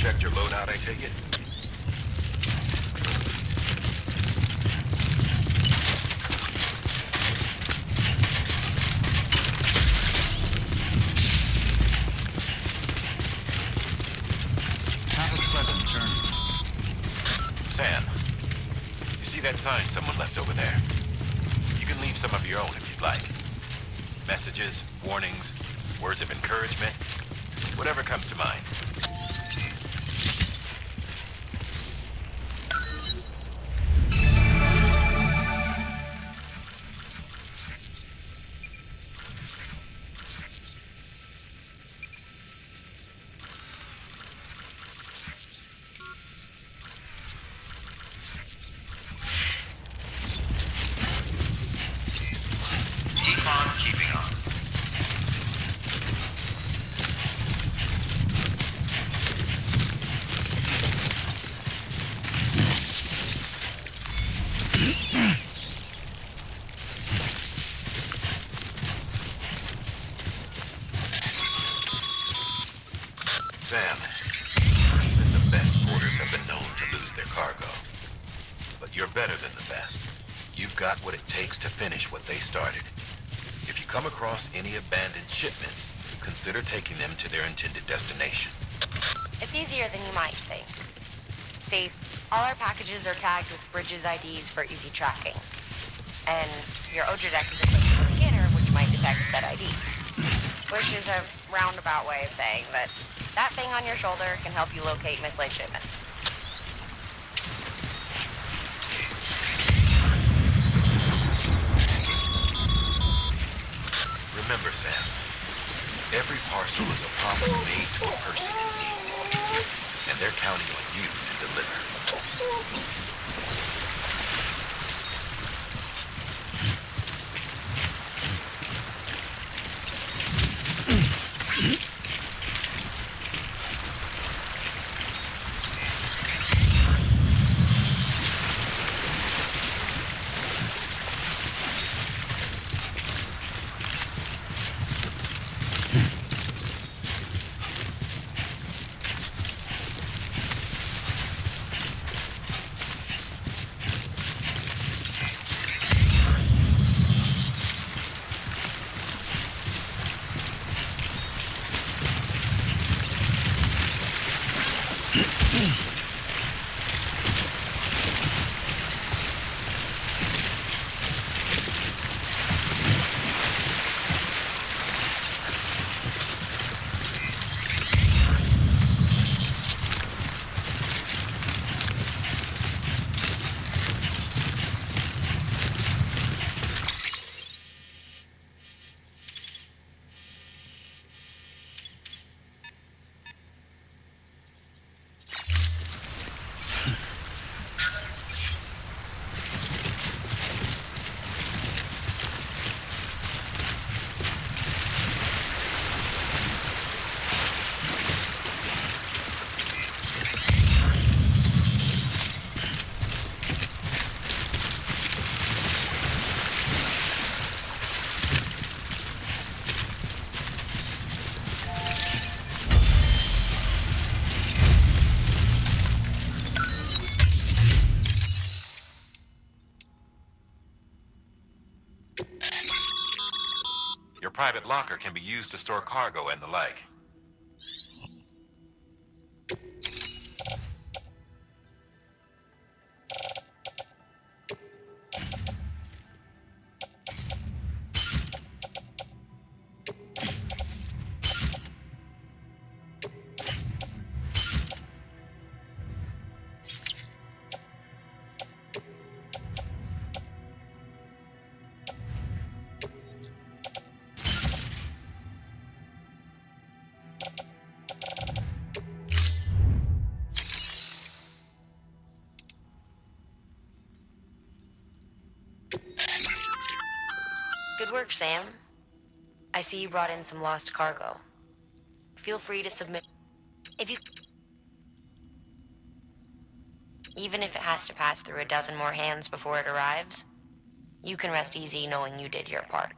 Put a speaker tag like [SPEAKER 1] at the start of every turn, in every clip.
[SPEAKER 1] checked your loadout, I take it?
[SPEAKER 2] Have a pleasant journey.
[SPEAKER 1] Sam, you see that sign someone left over there? You can leave some of your own if you'd like. Messages, warnings, words of encouragement, whatever comes to mind.
[SPEAKER 3] Keep on keeping on.
[SPEAKER 1] Sam, even the best porters have been known to lose their cargo. But you're better than the best. You've got what it takes to finish what they started. If you come across any abandoned shipments, consider taking them to their intended destination.
[SPEAKER 4] It's easier than you might think. See, all our packages are tagged with Bridges IDs for easy tracking. And your Odra deck is equipped with a scanner which might detect said IDs. Which is a roundabout way of saying that that thing on your shoulder can help you locate mislaid shipments.
[SPEAKER 1] Remember, Sam, every parcel is a promise made to a person in need. And they're counting on you to deliver. Your private locker can be used to store cargo and the like.
[SPEAKER 4] Good work, Sam. I see you brought in some lost cargo. Feel free to submit if you... Even if it has to pass through a dozen more hands before it arrives, you can rest easy knowing you did your part.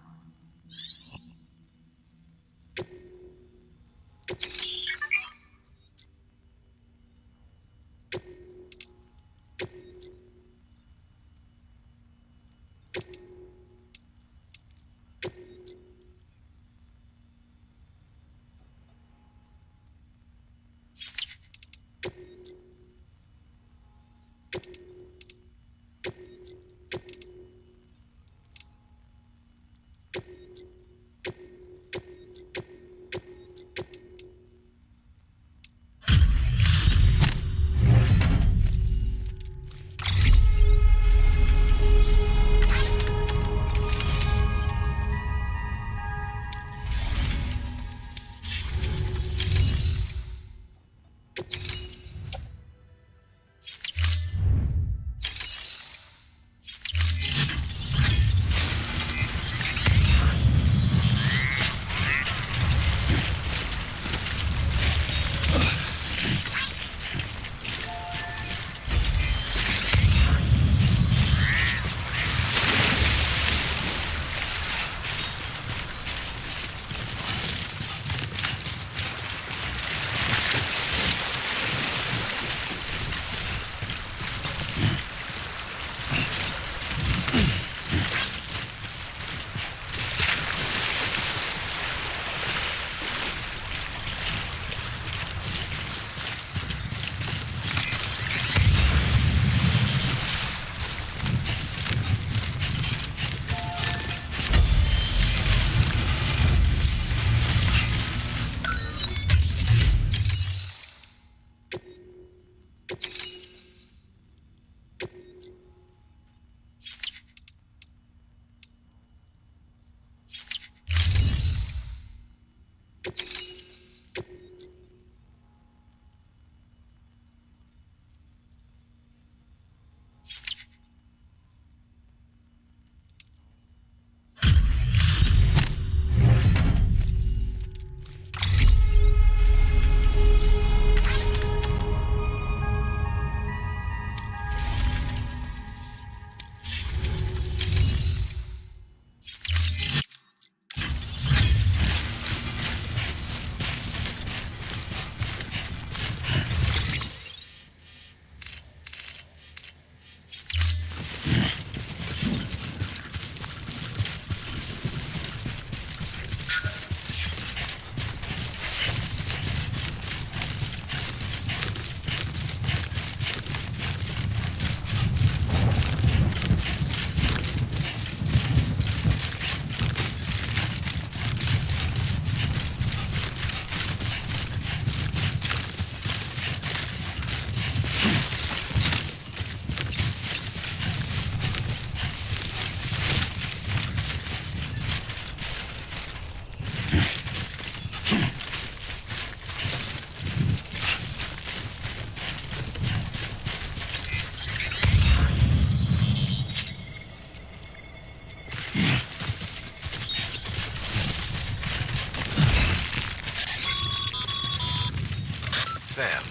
[SPEAKER 1] Sam,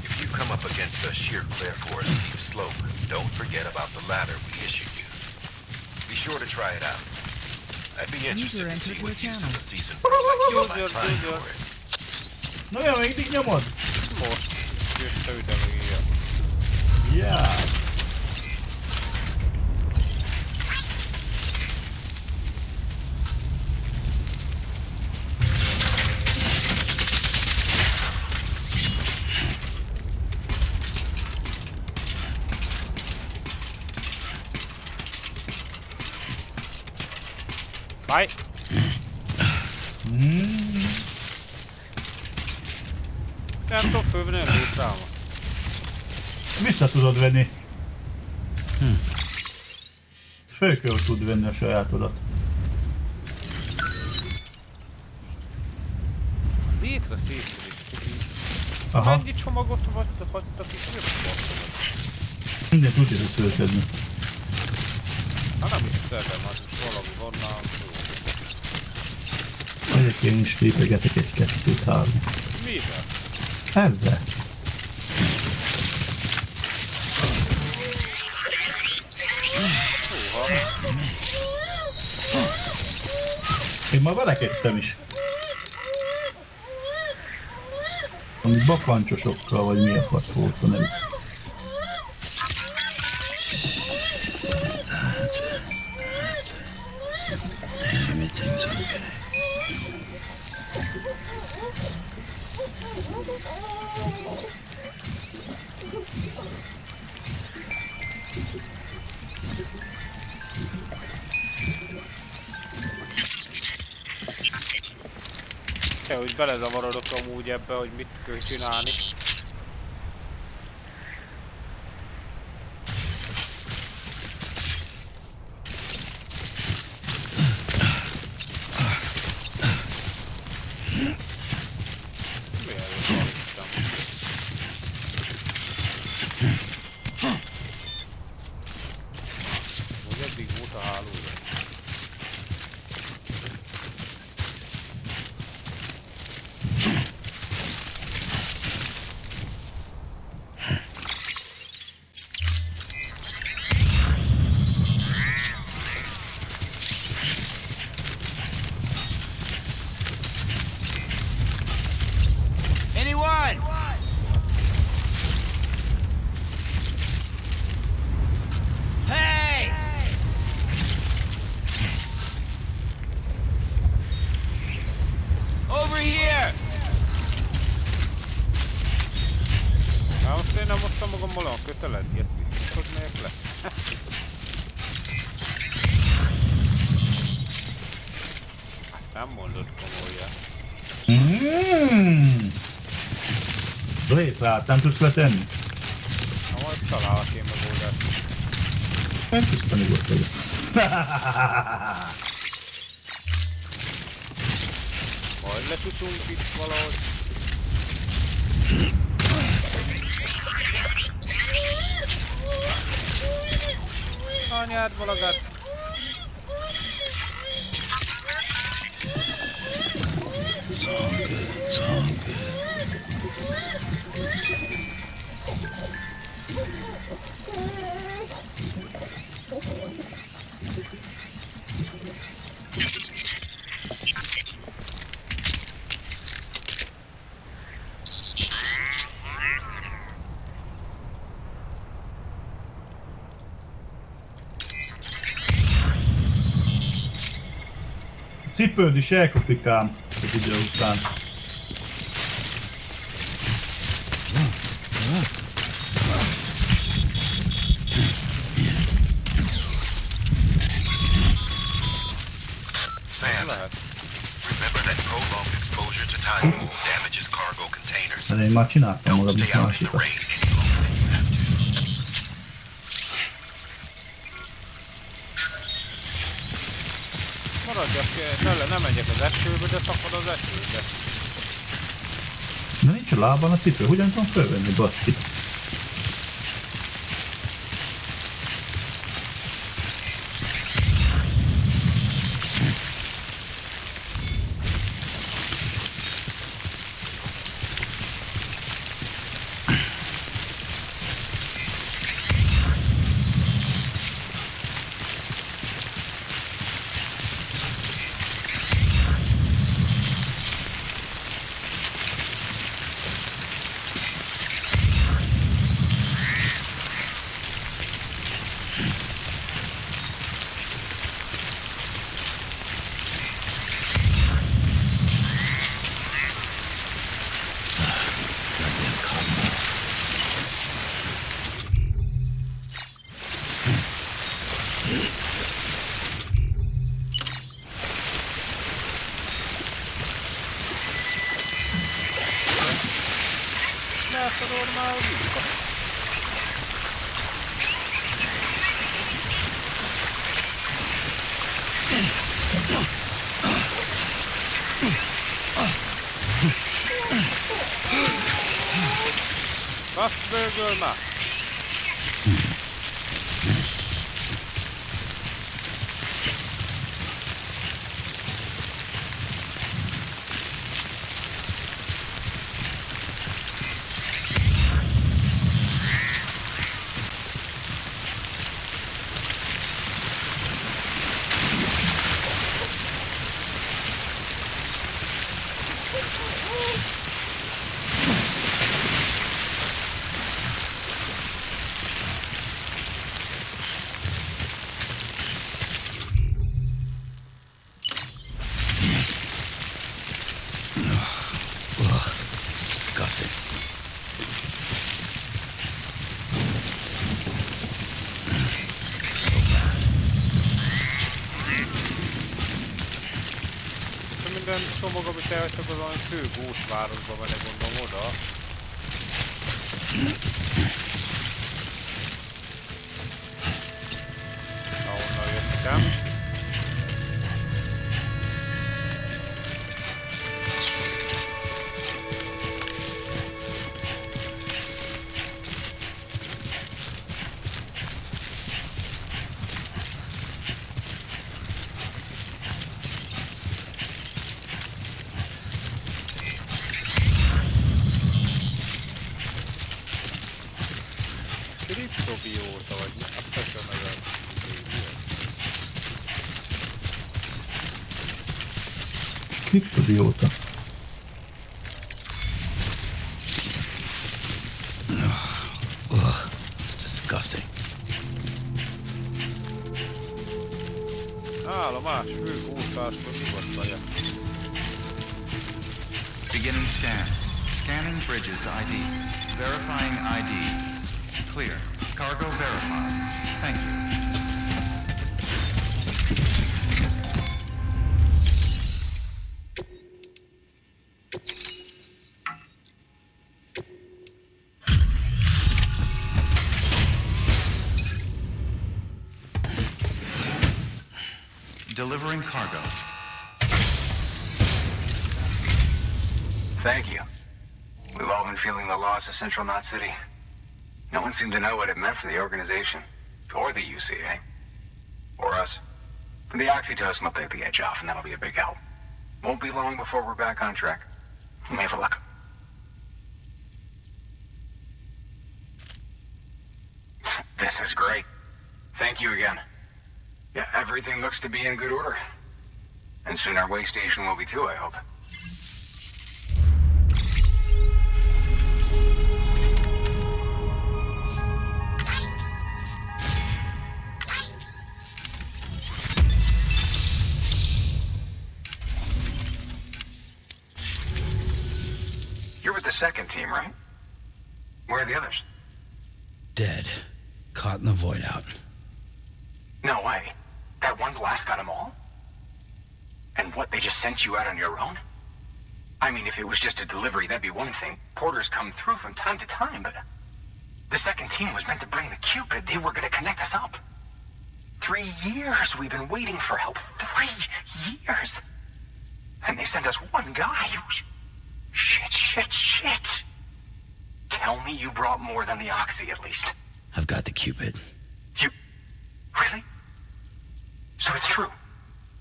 [SPEAKER 1] if you come up against a sheer cliff or a steep slope, don't forget about the ladder we issued you. Be sure to try it out. I'd be interested to see what use of the season pro like you might find for it.
[SPEAKER 2] Na olyan, mindig nyomod?
[SPEAKER 5] Most jössze üde meg ilyen.
[SPEAKER 2] Yeah.
[SPEAKER 5] Bye! Nem tudom fölvenni a létrámat.
[SPEAKER 2] Vissza tudod venni. Föl kell tud venni a sajátodat.
[SPEAKER 5] Létre szétszűrik.
[SPEAKER 2] Aha.
[SPEAKER 5] Mennyi csomagot hagytak itt? Mi a szartomat?
[SPEAKER 2] Mindent úgy tudod fölszedni.
[SPEAKER 5] Hát nem is szedem, hát most valami van nálam.
[SPEAKER 2] Ezek én is lépegetek egy 2-3.
[SPEAKER 5] Mivel?
[SPEAKER 2] Ezzel.
[SPEAKER 5] Szóval.
[SPEAKER 2] Én ma verekedtem is. Ami bakancsosokkal, vagy mi a fasz volt, nem.
[SPEAKER 6] Everything's okay.
[SPEAKER 5] Te, hogy belezavarodok amúgy ebbe, hogy mit kell csinálni. Nem mondod komolyan.
[SPEAKER 2] Létrát nem tudsz letenni?
[SPEAKER 5] Na majd találok én megoldást.
[SPEAKER 2] Nem tiszta nyugodt vagyok.
[SPEAKER 5] Majd letutunk itt valahogy. Anyád valagát.
[SPEAKER 6] It's all good, it's all good.
[SPEAKER 2] Cipőd is elkopikám az idő után.
[SPEAKER 1] Sam, remember that prolonged exposure to time damages cargo containers.
[SPEAKER 2] Én már csináltam
[SPEAKER 1] Don't
[SPEAKER 2] valamit
[SPEAKER 1] stay out in the
[SPEAKER 2] másikat.
[SPEAKER 1] rain any longer than you have to.
[SPEAKER 5] Maradjak, nem megyek az esőbe, de szakad az esőbe.
[SPEAKER 2] Na nincs a lábban a cipő, hogyan tudom fölvenni, baszki?
[SPEAKER 5] Läs och då de här olika. Vast bögölma. Somoga pitää että kun on fyykuusvárosba menee gondolom oda. Ahonnan jöttem. Kriptobióta vagy mi? A persze nagyon
[SPEAKER 2] Kriptobióta.
[SPEAKER 6] It's disgusting.
[SPEAKER 5] Állomás, főkúszástól nyugodtan.
[SPEAKER 3] Beginning scan. Scanning bridges ID. Verifying ID. Clear. Cargo verified. Thank you. Delivering cargo.
[SPEAKER 7] Thank you. We've all been feeling the loss of Central Knot City. No one seemed to know what it meant for the organization, or the UCA, or us. The oxytocin will take the edge off, and that'll be a big help. Won't be long before we're back on track. Let me have a look. This is great. Thank you again. Yeah, everything looks to be in good order. And soon our way station will be too, I hope. You're with the second team, right? Where are the others?
[SPEAKER 6] Dead. Caught in the void out.
[SPEAKER 7] No way. That one blast got them all? And what, they just sent you out on your own? I mean, if it was just a delivery, that'd be one thing. Porters come through from time to time, but... The second team was meant to bring the Cupid. They were gonna connect us up. 3 years we've been waiting for help. 3 years! And they sent us one guy. Shit. Tell me you brought more than the Oxy, at least.
[SPEAKER 6] I've got the Cupid.
[SPEAKER 7] You... Really? So it's true.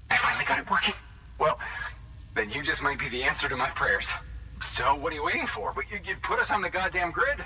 [SPEAKER 7] They finally got it working? Well, then you just might be the answer to my prayers. So what are you waiting for? You'd put us on the goddamn grid.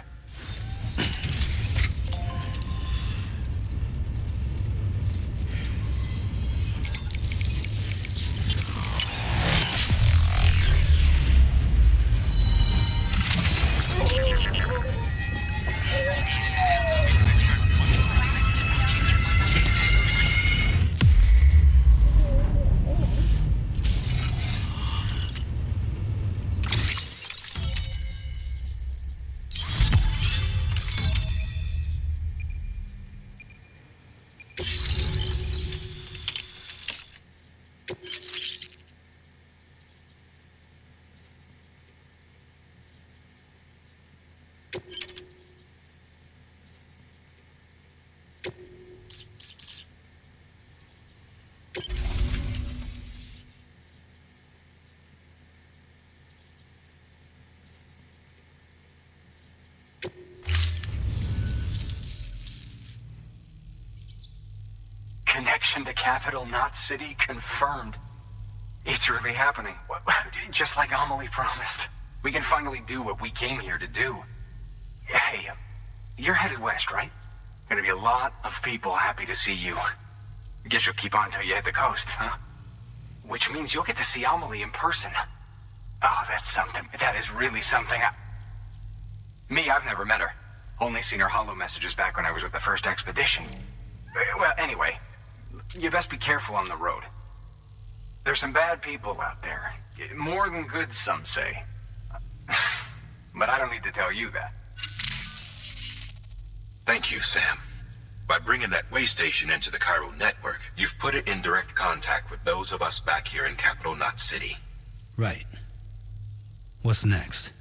[SPEAKER 7] Connection to capital, not city, confirmed. It's really happening. Just like Amelie promised. We can finally do what we came here to do. Hey, you're headed west, right? Gonna be a lot of people happy to see you. Guess you'll keep on till you hit the coast, huh? Which means you'll get to see Amelie in person. Oh, that's something. That is really something. Me, I've never met her. Only seen her holo messages back when I was with the first expedition. Well, anyway, you best be careful on the road. There's some bad people out there. More than good, some say. But I don't need to tell you that.
[SPEAKER 1] Thank you, Sam. By bringing that way station into the Cairo network, you've put it in direct contact with those of us back here in Capital Knot City.
[SPEAKER 6] Right. What's next?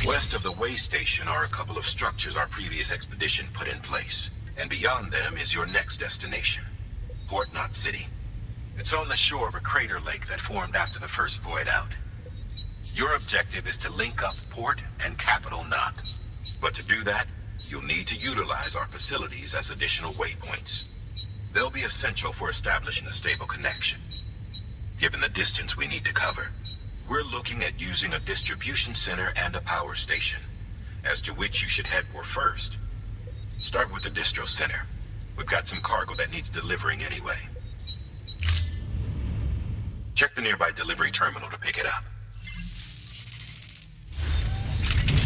[SPEAKER 1] West of the way station are a couple of structures our previous expedition put in place. And beyond them is your next destination, Port Knot City. It's on the shore of a crater lake that formed after the first void out. Your objective is to link up Port and Capital Knot. But to do that, you'll need to utilize our facilities as additional waypoints. They'll be essential for establishing a stable connection. Given the distance we need to cover, we're looking at using a distribution center and a power station, as to which you should head for first. Start with the distro center. We've got some cargo that needs delivering anyway. Check the nearby delivery terminal to pick it up.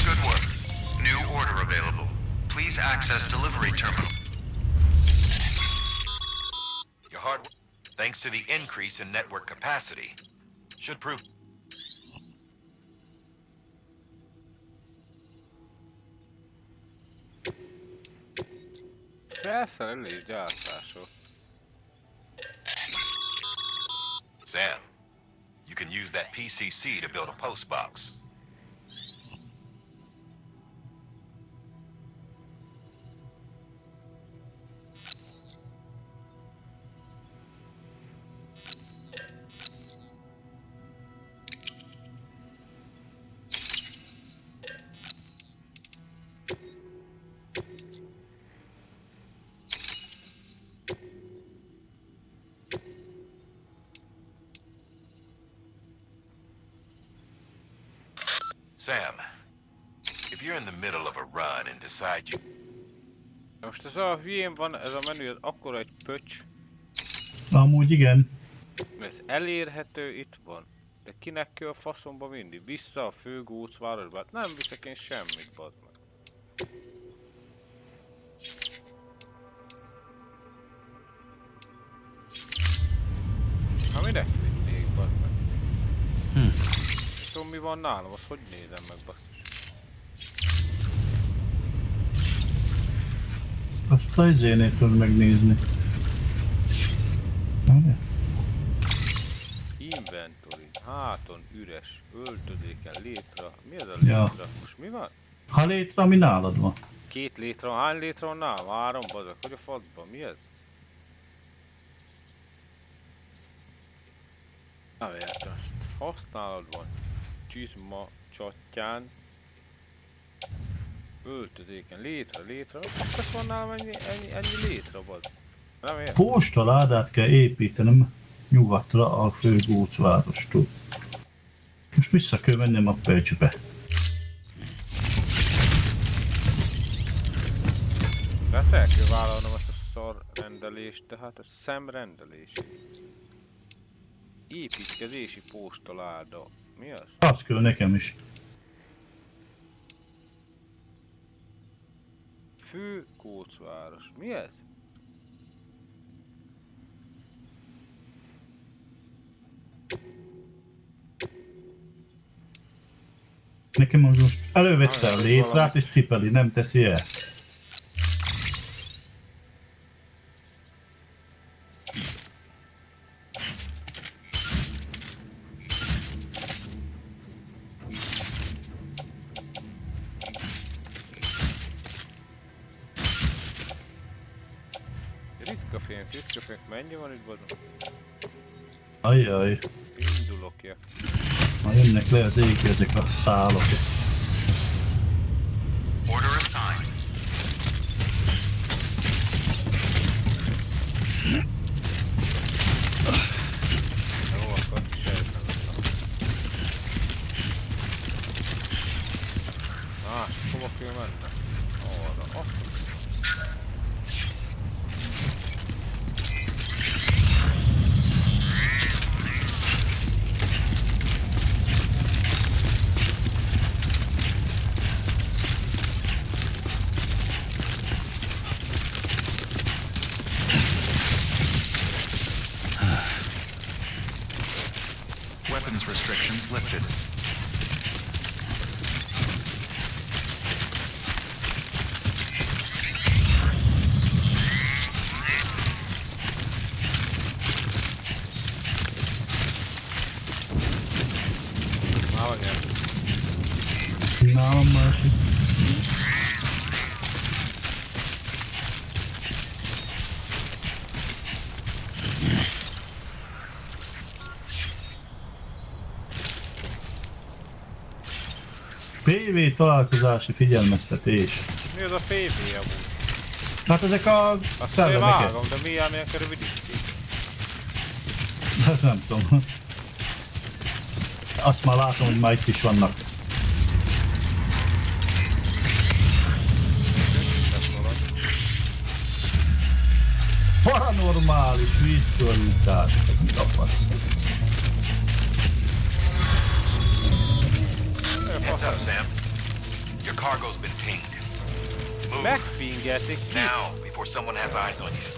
[SPEAKER 3] Good work. New order available. Please access delivery terminal.
[SPEAKER 1] Your hard work, thanks to the increase in network capacity, should prove...
[SPEAKER 5] Felszerelés gyártások.
[SPEAKER 1] Sam, you can use that PCC to build a post box. Sam, if you're in the middle of a run and decide you...
[SPEAKER 5] Most ez a hülyén van, ez a menü, akkor egy pöcs.
[SPEAKER 2] Amúgy igen.
[SPEAKER 5] Ez elérhető, itt van. De kinek kell a faszomba vinni? Vissza a főgócvárosba? Hát nem viszek én semmit, bazd meg. Ha minek vinnék, bazd meg? Tudom mi van nálam, azt hogy nézem meg, basszus.
[SPEAKER 2] Azt a izénél tudod megnézni.
[SPEAKER 5] Inventory, háton üres, öltözéken létra. Mi ez a létra?
[SPEAKER 2] Ja.
[SPEAKER 5] Most mi van?
[SPEAKER 2] Ha létre, ami nálad van.
[SPEAKER 5] 2 létra, hány létra van nálam? 3, bazeg, hogy a faszban, mi ez? Nem értem ezt. Használod van. Csizma, csattyán. Öltözéken, létra. Azt van nálam ennyi létra, bazd. Nem értem.
[SPEAKER 2] Postaládát kell építenem nyugatra a fő gócvárostól. Most vissza kell mennem a Pecsbe.
[SPEAKER 5] Tehát el kell vállalnom ezt a szar rendelést, tehát ez szemrendelés. Építkezési postaláda. Mi az?
[SPEAKER 2] Az kell nekem is.
[SPEAKER 5] Fő Kócváros. Mi ez?
[SPEAKER 2] Nekem az most elővette a létrát és cipeli, nem teszi el.
[SPEAKER 5] füstköpünk, mennyi van itt badom?
[SPEAKER 2] Ajjaj.
[SPEAKER 5] Indulok, ja.
[SPEAKER 2] Ma jönnek le az égre ezek a szálok.
[SPEAKER 3] Order assigned.
[SPEAKER 5] Jó, akkor sejtem. És hova kell menni? Arra, akkor.
[SPEAKER 3] Weapons restrictions lifted.
[SPEAKER 5] Már van ilyen.
[SPEAKER 2] Nálam másik. PV találkozási figyelmeztetés.
[SPEAKER 5] Mi az a PV amúgy?
[SPEAKER 2] Hát ezek a
[SPEAKER 5] Azt én
[SPEAKER 2] szellemeket.
[SPEAKER 5] vágom, de milyen rövidítik?
[SPEAKER 2] Hát nem tudom. Azt már látom, hogy már itt is vannak. Paranormális vízfordítás. Mi a fasz?
[SPEAKER 1] Heads up, Sam. Your cargo's been pinged. Move
[SPEAKER 5] Megpingelték ki?
[SPEAKER 1] now before someone has eyes on you.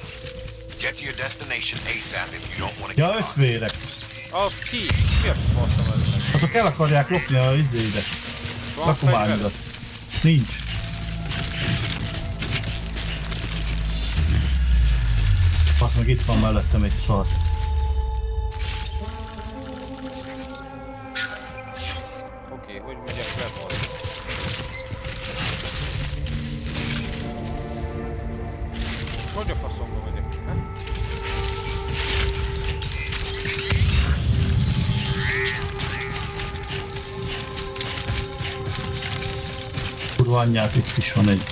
[SPEAKER 1] Get to your destination ASAP if you don't want to
[SPEAKER 2] Ja,
[SPEAKER 1] get caught.
[SPEAKER 2] összvérek.
[SPEAKER 5] Az ki? Mi a faszom ez meg?
[SPEAKER 2] Hát akkor el akarják lopni a izédet.
[SPEAKER 5] Van
[SPEAKER 2] Lakományodat. Nincs. Azt meg itt van mellettem egy szar.
[SPEAKER 5] Oké, hogy megyek le majd? Hogy a faszomba megyek ki, ha?
[SPEAKER 2] Kurva anyját, itt is van egy.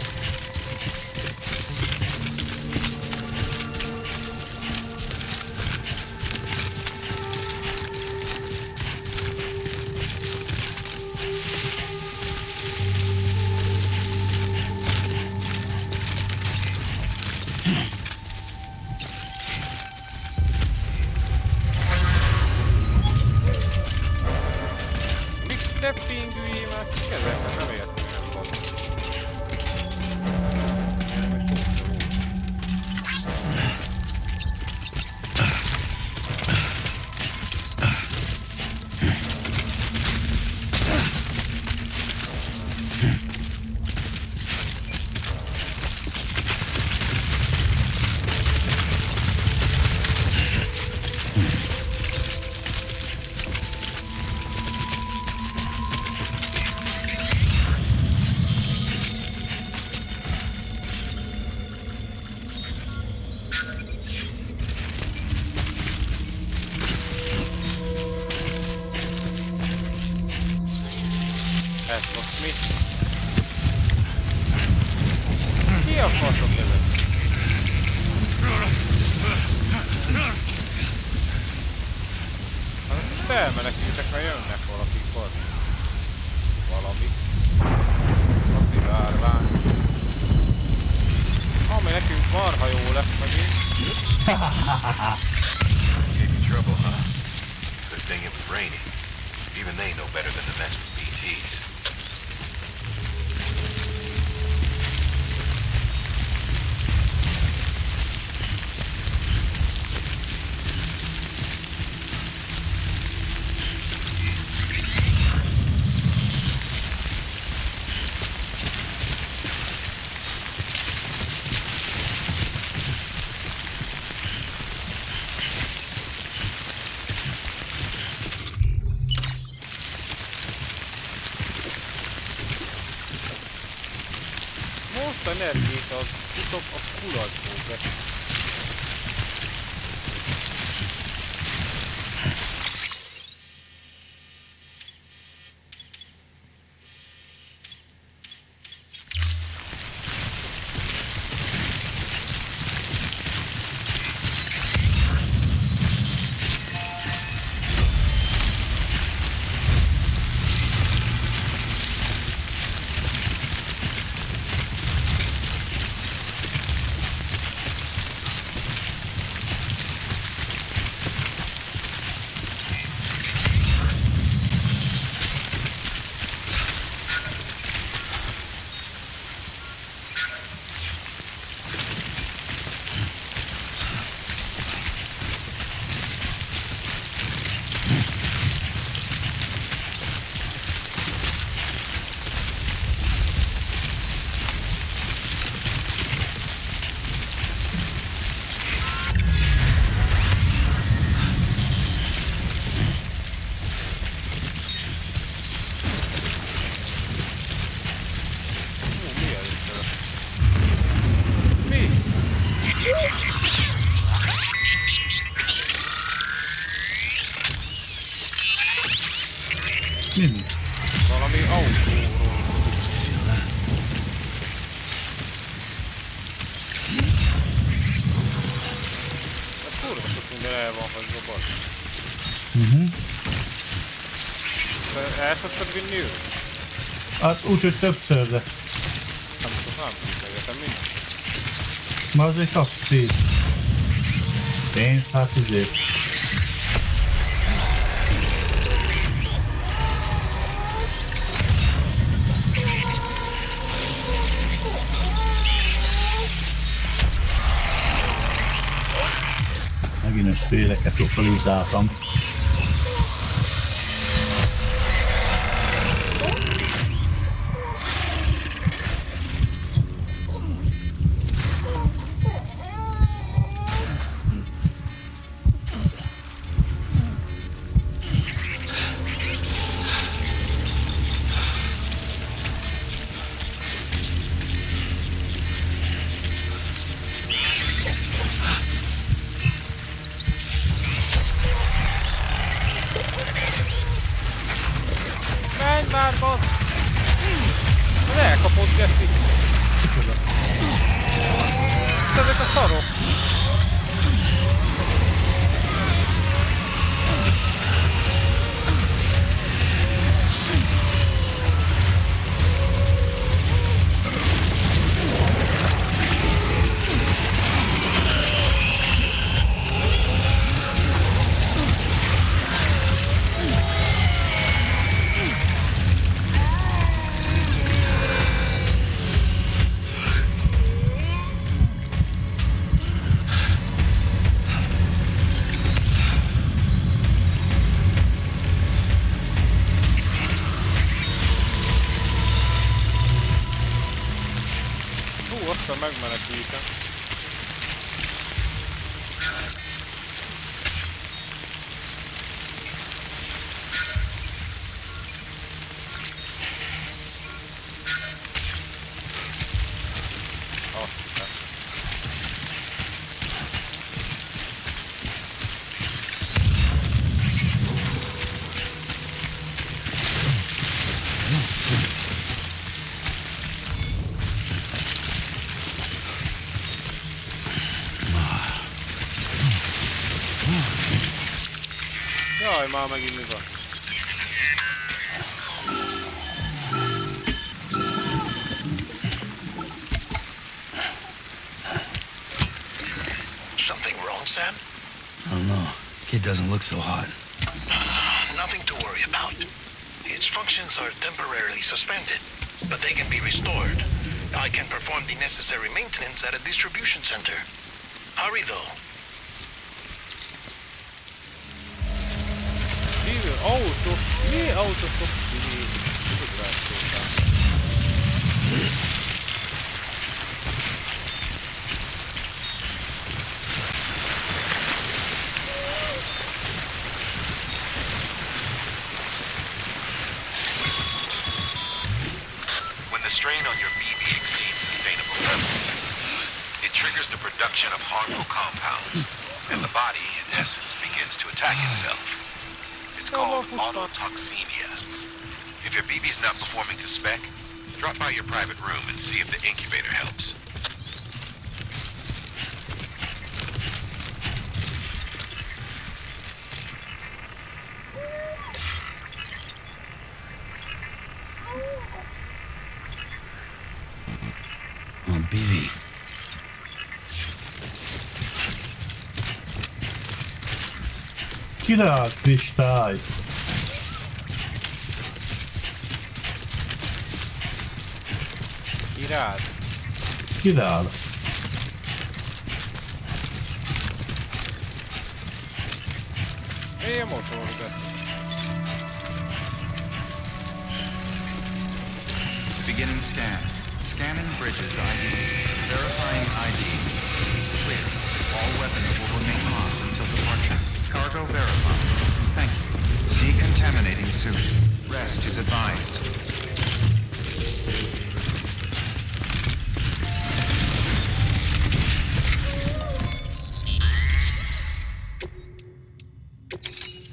[SPEAKER 5] Mik te pingüljél már? Ezeknek nem értem, nem van. Nem is szó szó. Ez most mi? Ki a faszom ezek? Hát most elmenekültek, mert jönnek valakik vagy. Valami. Aki várvány. Ami nekünk marha jó lesz megint.
[SPEAKER 1] Gave you trouble, huh? Good thing it was raining. Even they know better than to mess with BTs.
[SPEAKER 5] Most energiát az futok a kulacból be. De el szoktad vinni őt?
[SPEAKER 2] Hát úgyhogy többször, de
[SPEAKER 5] Nem tudtam mindig.
[SPEAKER 2] már azért azt tíz. Pénz, hát izé. Megint összféleket lokalizáltam.
[SPEAKER 5] Menj már, bazd! Ez elkapott, geci! Ezek a szarok! Aztán megmenekültem. Jaj, már megint mi van?
[SPEAKER 8] Something wrong, Sam?
[SPEAKER 6] I don't know. Kid doesn't look so hot.
[SPEAKER 8] Nothing to worry about. Its functions are temporarily suspended, but they can be restored. I can perform the necessary maintenance at a distribution center. Hurry, though.
[SPEAKER 5] Autó? Mi autó fog ki?
[SPEAKER 1] When the strain on your BB exceeds sustainable levels, it triggers the production of harmful compounds, and the body, in essence, begins to attack itself. It's called autotoxemia. If your BB's not performing to spec, drop by your private room and see if the incubator helps.
[SPEAKER 6] Oh, BB.
[SPEAKER 2] Király, kristály!
[SPEAKER 5] Király?
[SPEAKER 2] Király!
[SPEAKER 5] Én motorgat.
[SPEAKER 3] Beginning scan. Scanning bridges ID. Verifying ID. Clear. All weapons will remain on until departure. Cargo verified. Thank you. Decontaminating suit. Rest is advised.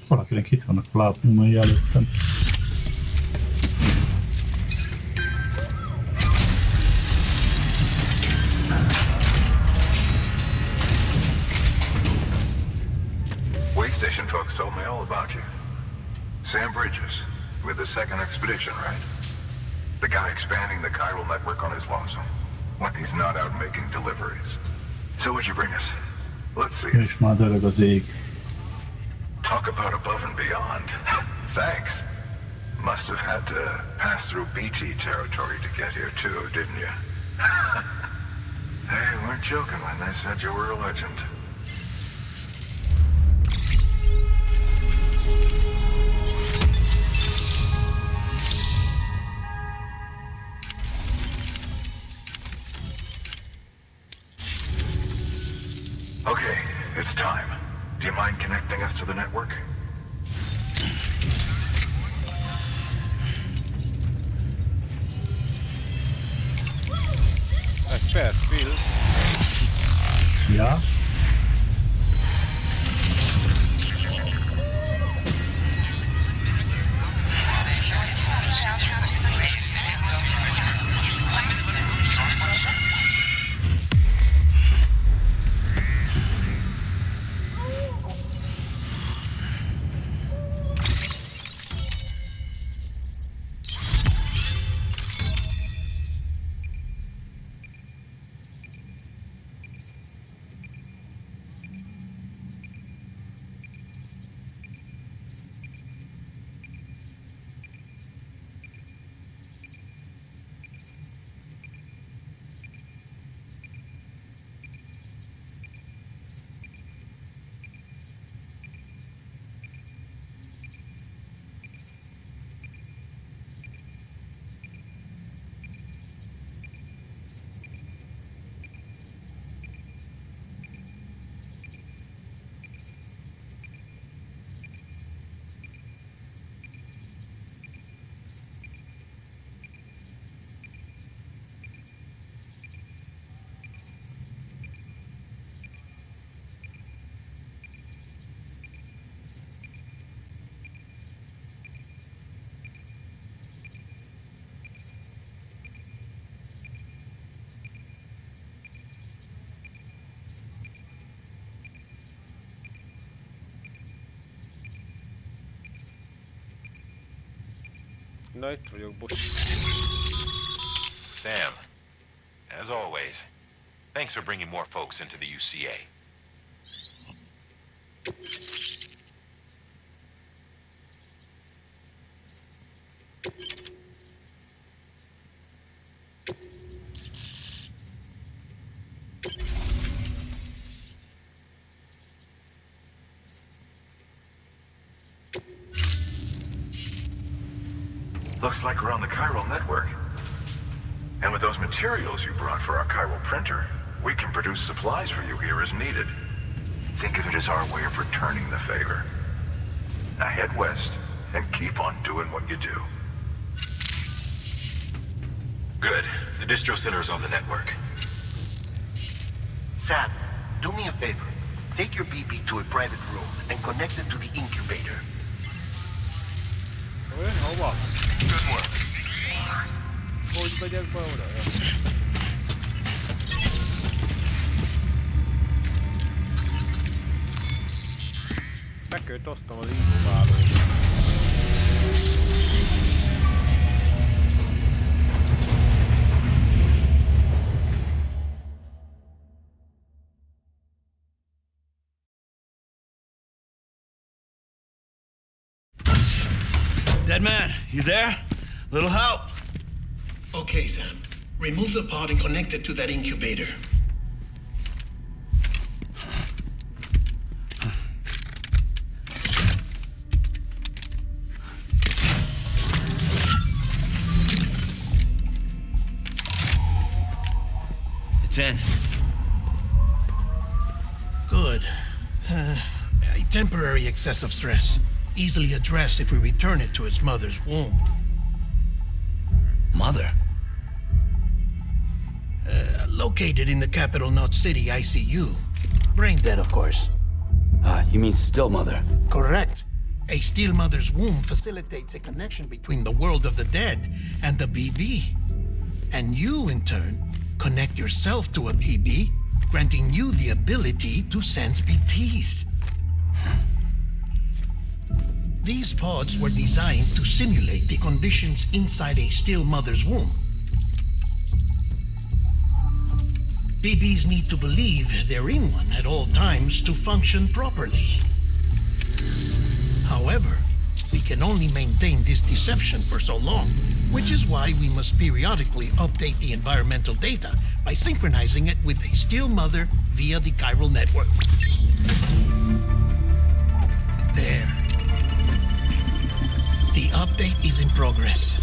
[SPEAKER 2] Valakinek itt vannak lábnyomai előttem.
[SPEAKER 7] Way station folks told me all about you.
[SPEAKER 9] prediction right. The guy expanding the chiral network on his lonesome. When he's not out making deliveries. So what'd you bring us? Let's see.
[SPEAKER 2] És már dörög az ég.
[SPEAKER 9] Talk about above and beyond. Thanks. Must have had to pass through BT territory to get here too, didn't you? They weren't joking when they said you were a legend. Okay, it's time. Do you mind connecting us to the network?
[SPEAKER 5] Egy perc, Phil.
[SPEAKER 2] Ja?
[SPEAKER 5] Na itt vagyok, bocs.
[SPEAKER 1] Sam, as always, thanks for bringing more folks into the UCA.
[SPEAKER 9] Looks like we're on the chiral network. And with those materials you brought for our chiral printer, we can produce supplies for you here as needed. Think of it as our way of returning the favor. Now head west and keep on doing what you do.
[SPEAKER 1] Good. The distro center is on the network.
[SPEAKER 10] Sam, do me a favor. Take your BB to a private room and connect it to the incubator.
[SPEAKER 5] Hova?
[SPEAKER 9] Good work.
[SPEAKER 5] Hogy megyek be oda? Megkölt osztam az inkubálót.
[SPEAKER 6] Dead man, you there? Little help.
[SPEAKER 8] Okay, Sam. Remove the pod and connect it to that incubator.
[SPEAKER 6] It's in.
[SPEAKER 8] Good. A temporary excess of stress. Easily addressed if we return it to its mother's womb.
[SPEAKER 6] Mother?
[SPEAKER 8] Located in the capital Knot City ICU. Brain dead, of course.
[SPEAKER 6] You mean still mother?
[SPEAKER 8] Correct. A still mother's womb facilitates a connection between the world of the dead and the BB. And you, in turn, connect yourself to a BB, granting you the ability to sense BTs.
[SPEAKER 10] These pods were designed to simulate the conditions inside a still mother's womb. BBs need to believe they're in one at all times to function properly. However, we can only maintain this deception for so long, which is why we must periodically update the environmental data by synchronizing it with a still mother via the chiral network. There. The update is in progress.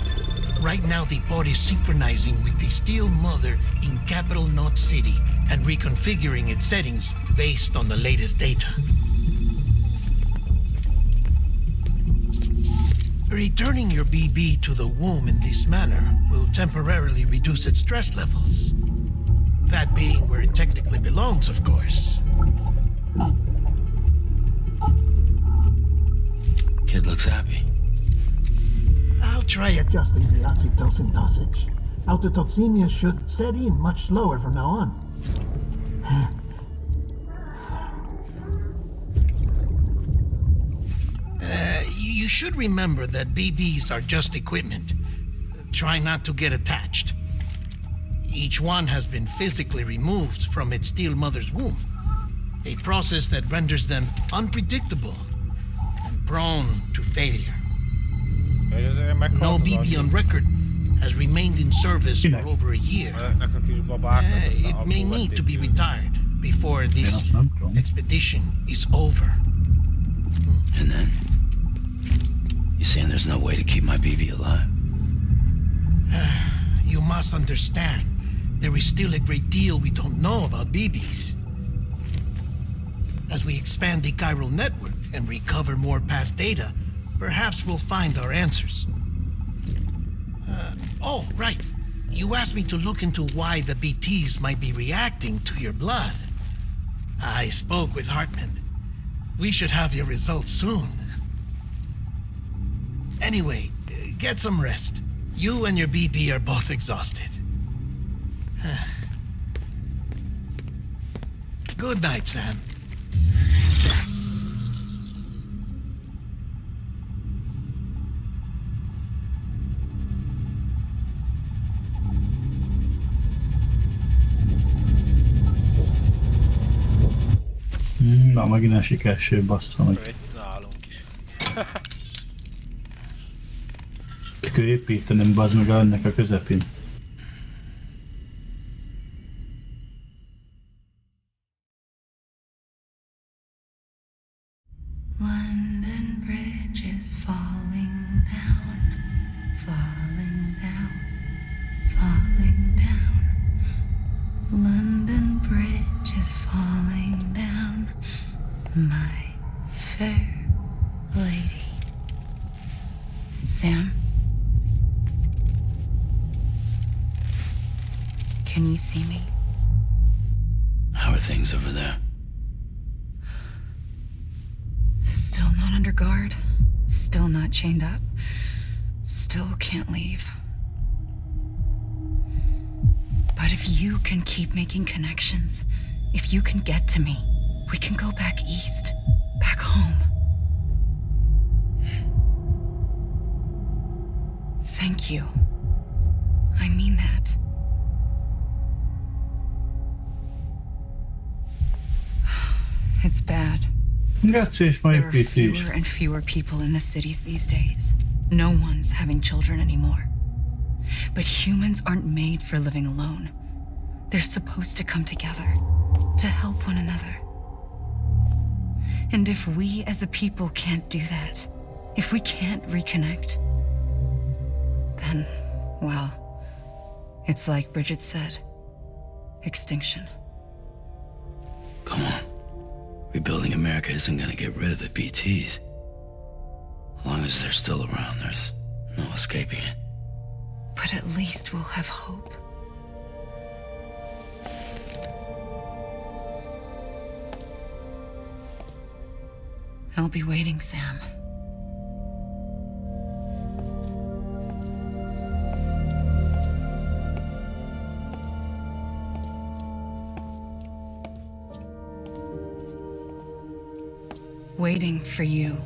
[SPEAKER 10] Right now, the pod is synchronizing with the still mother in Capital Knot City and reconfiguring its settings based on the latest data. Returning your BB to the womb in this manner will temporarily reduce its stress levels. That being where it technically belongs, of course.
[SPEAKER 6] Kid looks happy.
[SPEAKER 10] I'll try adjusting the oxytocin dosage. Autotoxemia should set in much slower from now on. You should remember that BBs are just equipment. Try not to get attached. Each one has been physically removed from its still mother's womb, a process that renders them unpredictable and prone to failure. No BB on record has remained in service for over a year. It may need to be retired before this expedition is over.
[SPEAKER 6] And then? You saying there's no way to keep my BB alive?
[SPEAKER 10] You must understand, there is still a great deal we don't know about BBs. As we expand the chiral network and recover more past data, perhaps we'll find our answers. Oh, right. You asked me to look into why the BTs might be reacting to your blood. I spoke with Hartman. We should have your results soon. Anyway, get some rest. You and your BB are both exhausted. Good night, Sam.
[SPEAKER 2] Na, megint esik első, bassza meg.
[SPEAKER 5] Itt nálunk is.
[SPEAKER 2] Kell építenem, bazd meg ennek a közepén.
[SPEAKER 11] London Bridge is falling down, falling down, falling down. London Bridge is falling down, my fair lady. Sam? Can you see me?
[SPEAKER 6] How are things over there?
[SPEAKER 11] Still not under guard, still not chained up, still can't leave. But if you can keep making connections, if you can get to me, we can go back east, back home. Thank you. I mean that. It's bad.
[SPEAKER 2] Grazie, és ma
[SPEAKER 11] There are
[SPEAKER 2] építés.
[SPEAKER 11] fewer and fewer people in the cities these days. No one's having children anymore. But humans aren't made for living alone. They're supposed to come together, to help one another. And if we as a people can't do that, if we can't reconnect, then, well, it's like Bridget said, extinction.
[SPEAKER 6] Come on. Rebuilding America isn't gonna get rid of the BTs. As long as they're still around, there's no escaping it.
[SPEAKER 11] But at least we'll have hope. I'll be waiting, Sam. Waiting for you.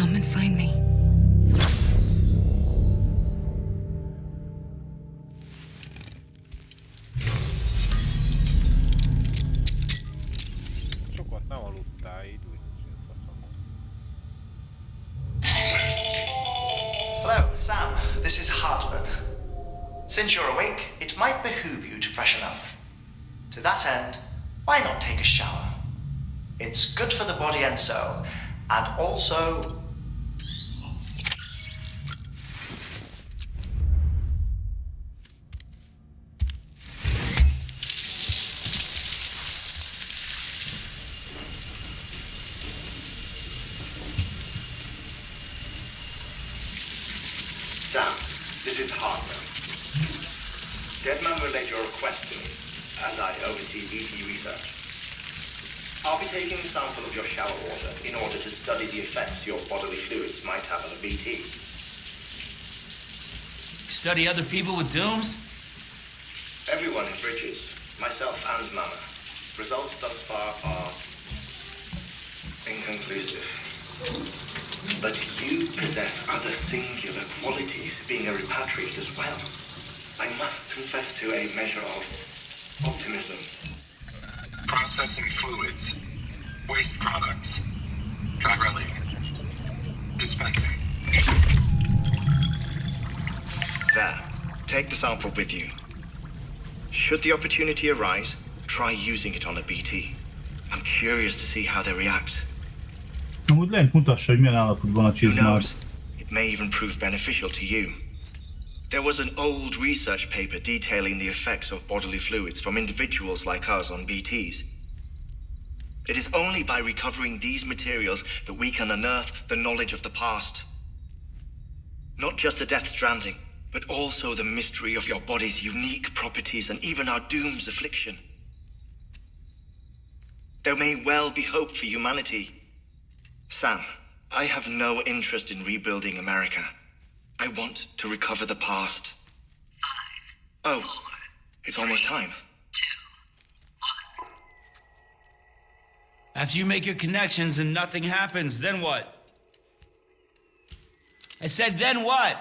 [SPEAKER 11] come and find me.
[SPEAKER 5] Sokat nem aludtál, így úgy faszom.
[SPEAKER 12] Hello, Sam. This is Hartman. Since you're awake, it might behoove you to freshen up. To that end, why not take a shower? It's good for the body and soul, and also...
[SPEAKER 13] Sam, this is Hartman. Deadman relayed your request to me, and I oversee BT research. I'll be taking a sample of your shower water in order to study the effects your bodily fluids might have on a BT.
[SPEAKER 6] Study other people with dooms?
[SPEAKER 13] Everyone in Bridges, myself and Mama. Results thus far are inconclusive. But you possess other singular qualities, being a repatriate as well. I must confess to a measure of optimism.
[SPEAKER 9] Processing fluids. Waste products. Drilling. Dispensing.
[SPEAKER 13] There. Take the sample with you. Should the opportunity arise, try using it on a BT. I'm curious to see how they react.
[SPEAKER 2] Amúgy lent mutassa, hogy milyen állapotban a
[SPEAKER 13] Who
[SPEAKER 2] csizmát.
[SPEAKER 13] knows? It may even prove beneficial to you. There was an old research paper detailing the effects of bodily fluids from individuals like us on BTs. It is only by recovering these materials that we can unearth the knowledge of the past. Not just the death stranding, but also the mystery of your body's unique properties and even our doom's affliction. There may well be hope for humanity. Sam, I have no interest in rebuilding America. I want to recover the past. 5, 4, it's almost time.
[SPEAKER 6] 2, 1. After you make your connections and nothing happens, then what? I said, then what?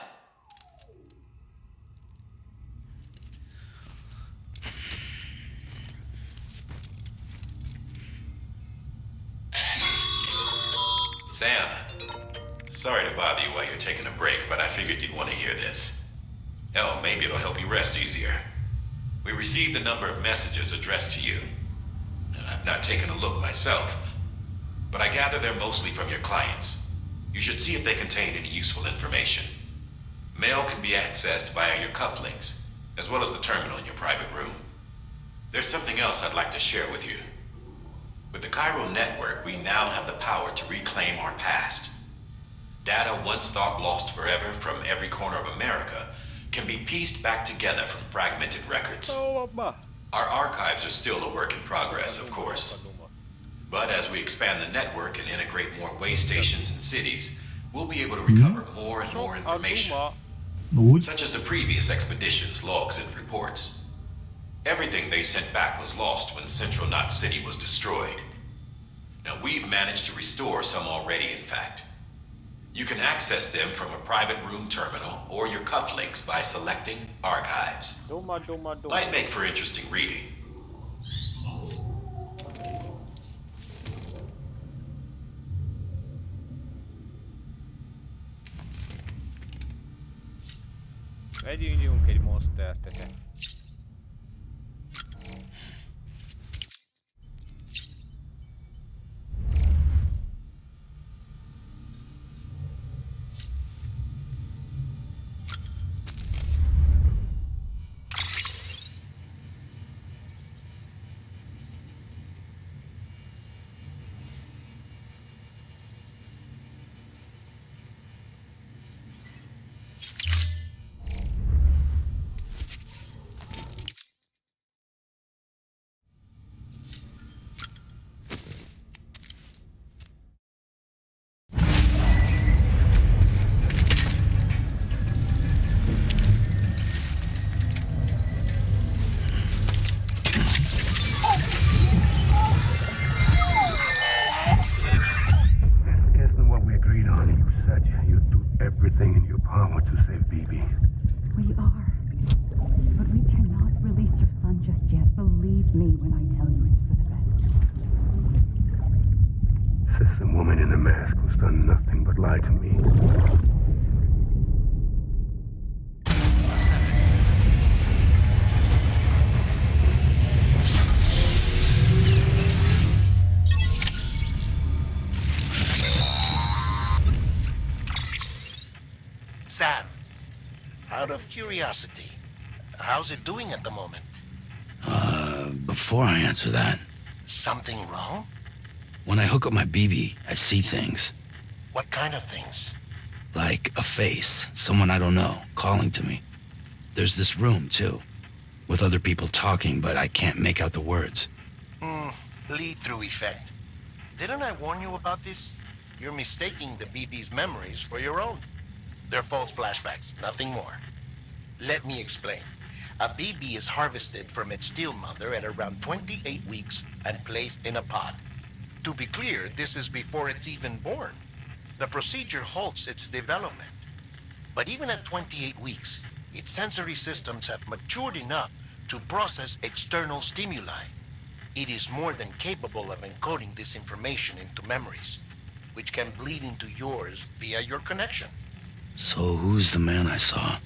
[SPEAKER 1] Sam, sorry to bother you while you're taking a break, but I figured you'd want to hear this. Hell, maybe it'll help you rest easier. We received a number of messages addressed to you. I've not taken a look myself, but I gather they're mostly from your clients. You should see if they contain any useful information. Mail can be accessed via your cufflinks, as well as the terminal in your private room. There's something else I'd like to share with you. With the Chiral network, we now have the power to reclaim our past. Data once thought lost forever from every corner of America can be pieced back together from fragmented records. Our archives are still a work in progress, of course. But as we expand the network and integrate more way stations and cities, we'll be able to recover more and more information, such as the previous expedition's logs and reports. Everything they sent back was lost when Central Knot City was destroyed. Now, we've managed to restore some already, in fact. You can access them from a private room terminal or your cufflinks by selecting Archives. Might make for interesting reading.
[SPEAKER 5] Vegyünk egy monstertet.
[SPEAKER 14] Out of curiosity, how's it doing at the moment?
[SPEAKER 6] Before I answer that,
[SPEAKER 14] Something wrong?
[SPEAKER 6] when I hook up my BB, I see things.
[SPEAKER 14] What kind of things?
[SPEAKER 6] Like a face, someone I don't know, calling to me. There's this room, too, with other people talking, but I can't make out the words.
[SPEAKER 14] Lead-through effect. Didn't I warn you about this? You're mistaking the BB's memories for your own. They're false flashbacks, nothing more. Let me explain. A BB is harvested from its steel mother at around 28 weeks and placed in a pod. To be clear, this is before it's even born. The procedure halts its development. But even at 28 weeks, its sensory systems have matured enough to process external stimuli. It is more than capable of encoding this information into memories, which can bleed into yours via your connection.
[SPEAKER 6] So who's the man I saw?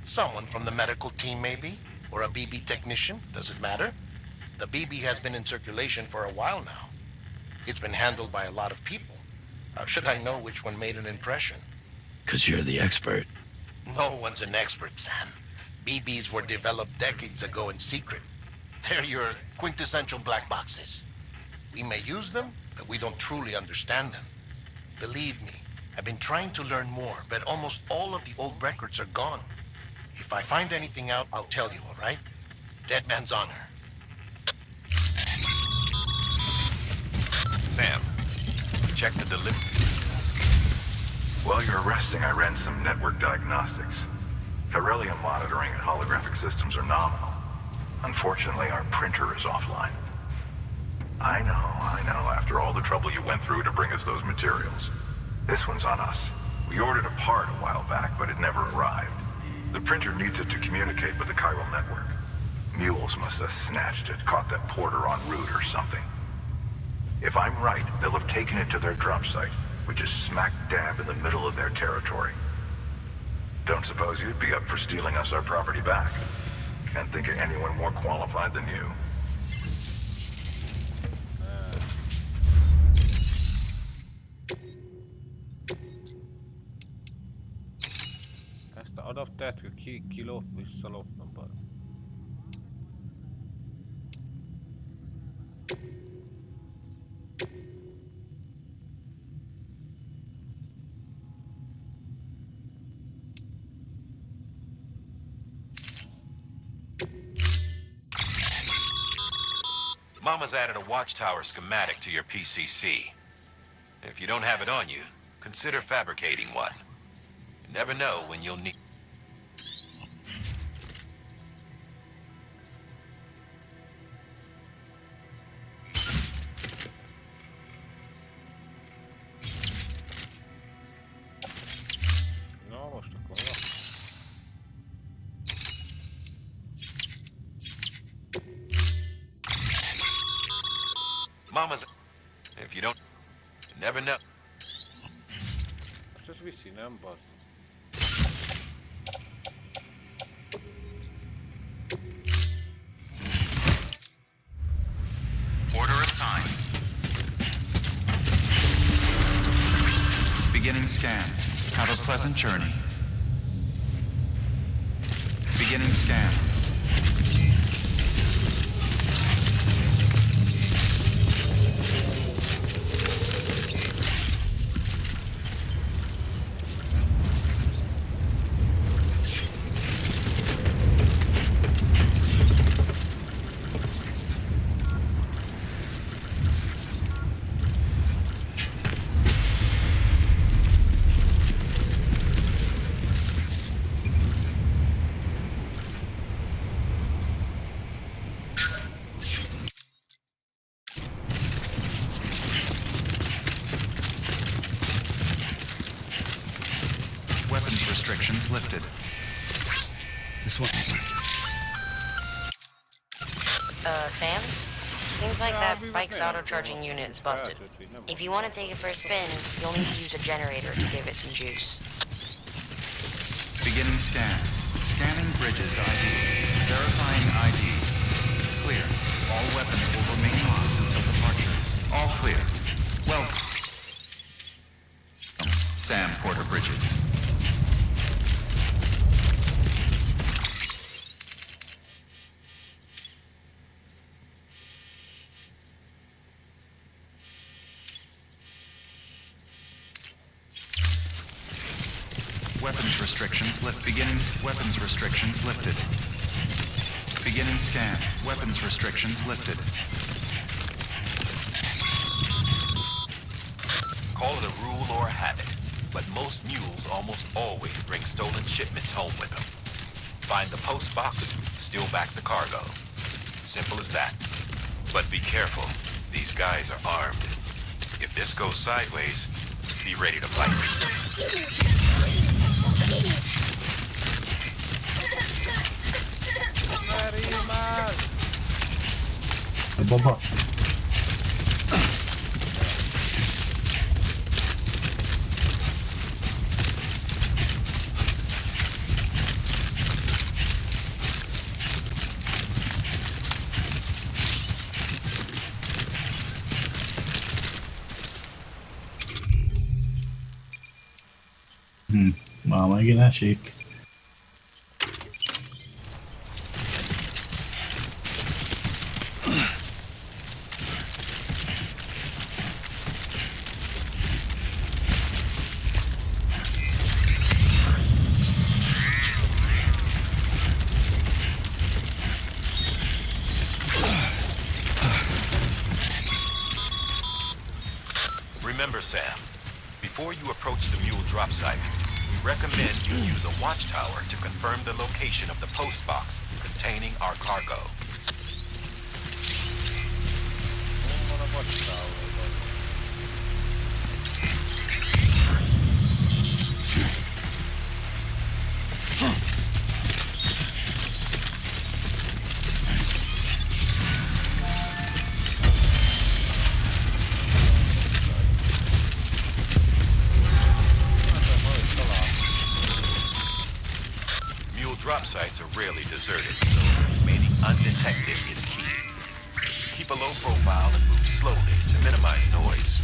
[SPEAKER 14] Someone from the medical team, maybe? Or a BB technician? Does it matter? The BB has been in circulation for a while now. It's been handled by a lot of people. How should I know which one made an impression?
[SPEAKER 6] 'Cause you're the expert.
[SPEAKER 14] No one's an expert, Sam. BBs were developed decades ago in secret. They're your quintessential black boxes. We may use them, but we don't truly understand them. Believe me, I've been trying to learn more, but almost all of the old records are gone. If I find anything out, I'll tell you, all right? Dead man's honor.
[SPEAKER 1] Sam, check the delivery.
[SPEAKER 9] While you're resting, I ran some network diagnostics. Beryllium monitoring and holographic systems are nominal. Unfortunately, our printer is offline. I know. After all the trouble you went through to bring us those materials. This one's on us. We ordered a part a while back, but it never arrived. The printer needs it to communicate with the chiral network. Mules must have snatched it, caught that porter en route or something. If I'm right, they'll have taken it to their drop site, which is smack dab in the middle of their territory. Don't suppose you'd be up for stealing us our property back? Can't think of anyone more qualified than you.
[SPEAKER 5] Tästä adapteert kyllä kilopissa loppuun paljon.
[SPEAKER 1] Mama's added a watchtower schematic to your PCC. If you don't have it on you, consider fabricating one. You never know when you'll need...
[SPEAKER 5] No, most akkor van.
[SPEAKER 1] Mama's... If you don't... You never know.
[SPEAKER 5] Most ez viszi, nem bazd.
[SPEAKER 3] Order assigned. Beginning scan. Have a pleasant journey. Beginning scan. Weapons restrictions lifted.
[SPEAKER 6] This one.
[SPEAKER 4] Sam? Seems like that bike's auto-charging unit is busted. If you want to take it for a spin, you'll need to use a generator to give it some juice.
[SPEAKER 3] Beginning scan. Scanning bridges ID. Verifying ID. Clear. All weapons will remain locked until departure. All clear. Welcome. Sam Porter Bridges. Beginning weapons restrictions lifted. Beginning scan. Weapons restrictions lifted.
[SPEAKER 1] Call it a rule or a habit, but most mules almost always bring stolen shipments home with them. Find the post box, steal back the cargo. Simple as that. But be careful. These guys are armed. If this goes sideways, be ready to fight.
[SPEAKER 2] Baba. Már megint esik.
[SPEAKER 1] Remember, Sam, before you approach the mule drop site, we recommend you use a watchtower to confirm the location of the post box containing our cargo. Drop sites are rarely deserted, so remaining undetected is key. Keep a low profile and move slowly to minimize noise.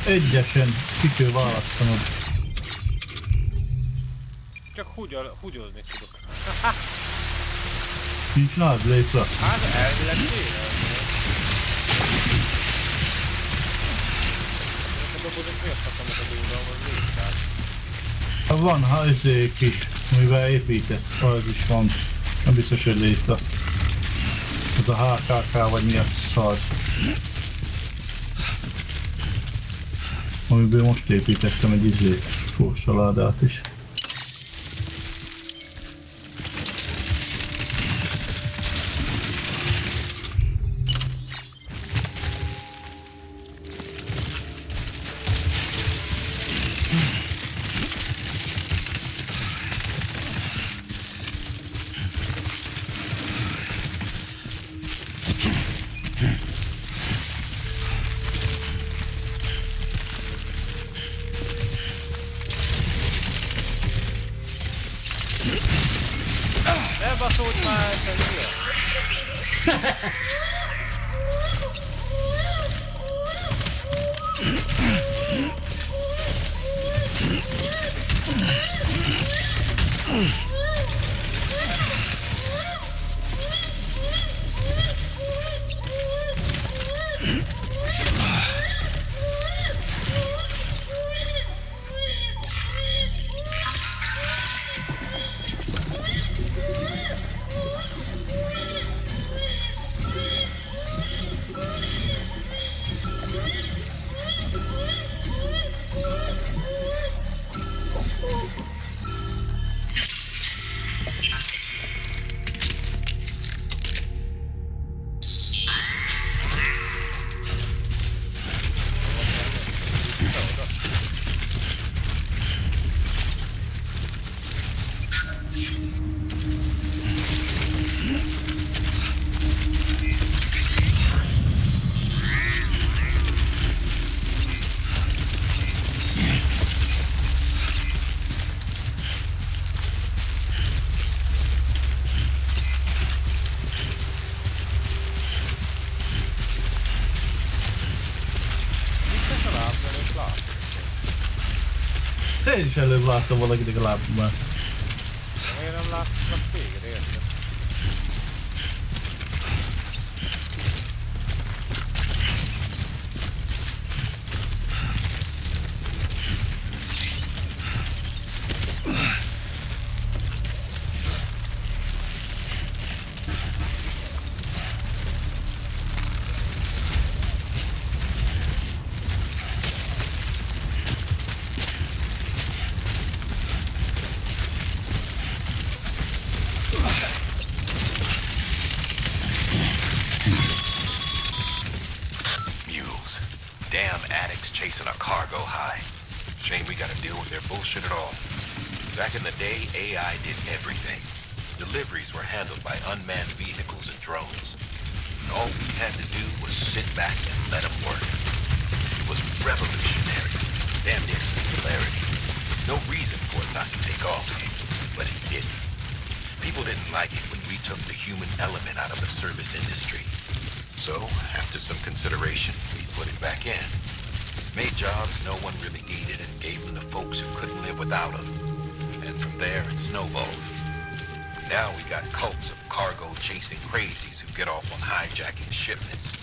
[SPEAKER 2] Egyesen ki kell választanod.
[SPEAKER 5] Csak húgyozni tudok.
[SPEAKER 2] Nincs nád létre.
[SPEAKER 5] Hát elvileg kéne. A dobozok miért hatom a dúlra, hogy létrát?
[SPEAKER 2] A vanha kis, mivel építesz, az is van. Nem biztos, hogy létre. Ez a HKK vagy mi a szar. Amiből most építettem egy kóstoládát is.
[SPEAKER 5] Elbaszódj már, te hülye!
[SPEAKER 2] Én is előbb láttam valakit legalább már.
[SPEAKER 5] Miért nem láttam téged, érted?
[SPEAKER 1] Chasing a cargo high. Shame we gotta deal with their bullshit at all. Back in the day, AI did everything. Deliveries were handled by unmanned vehicles and drones. And all we had to do was sit back and let them work. It was revolutionary. Damn near singularity. No reason for it not to take off. But it didn't. People didn't like it when we took the human element out of the service industry. So, after some consideration, we put it back in. Made jobs no one really needed and gave them to folks who couldn't live without them. And from there, it snowballed. Now we got cults of cargo-chasing crazies who get off on hijacking shipments.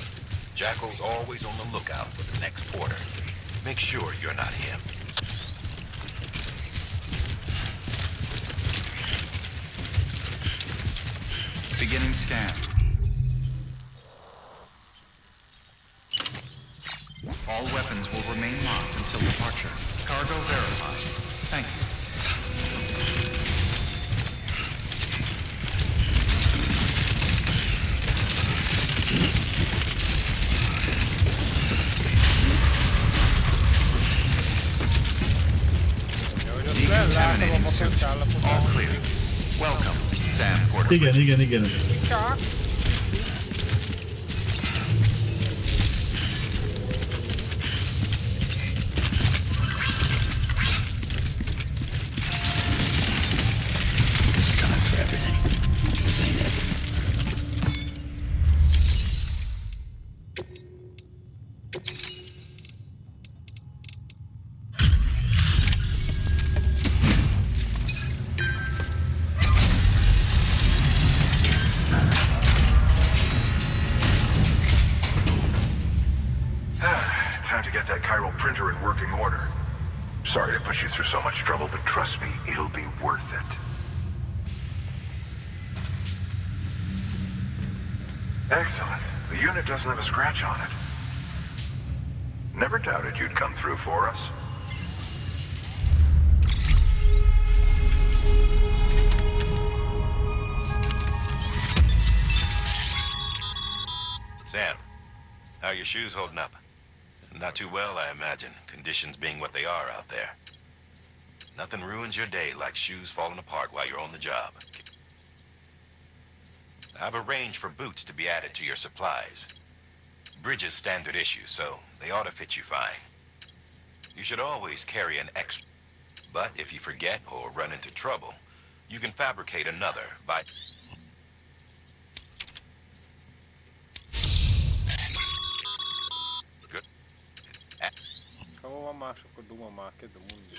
[SPEAKER 1] Jackal's always on the lookout for the next porter. Make sure you're not him.
[SPEAKER 3] Beginning scan. All weapons will remain locked until departure. Cargo verified. Thank you. Decontaminating suit. All clear. Welcome, Sam Porter.
[SPEAKER 2] Igen.
[SPEAKER 9] Sorry to put you through so much trouble, but trust me, it'll be worth it. Excellent. The unit doesn't have a scratch on it. Never doubted you'd come through for us.
[SPEAKER 1] Sam, how are your shoes holding up? Not too well, I imagine, conditions being what they are out there. Nothing ruins your day like shoes falling apart while you're on the job. I've arranged for boots to be added to your supplies. Bridges standard issue, so they ought to fit you fine. You should always carry an extra. But if you forget or run into trouble, you can fabricate another by... Good.
[SPEAKER 5] Ha van más, akkor duma már kedve mundi.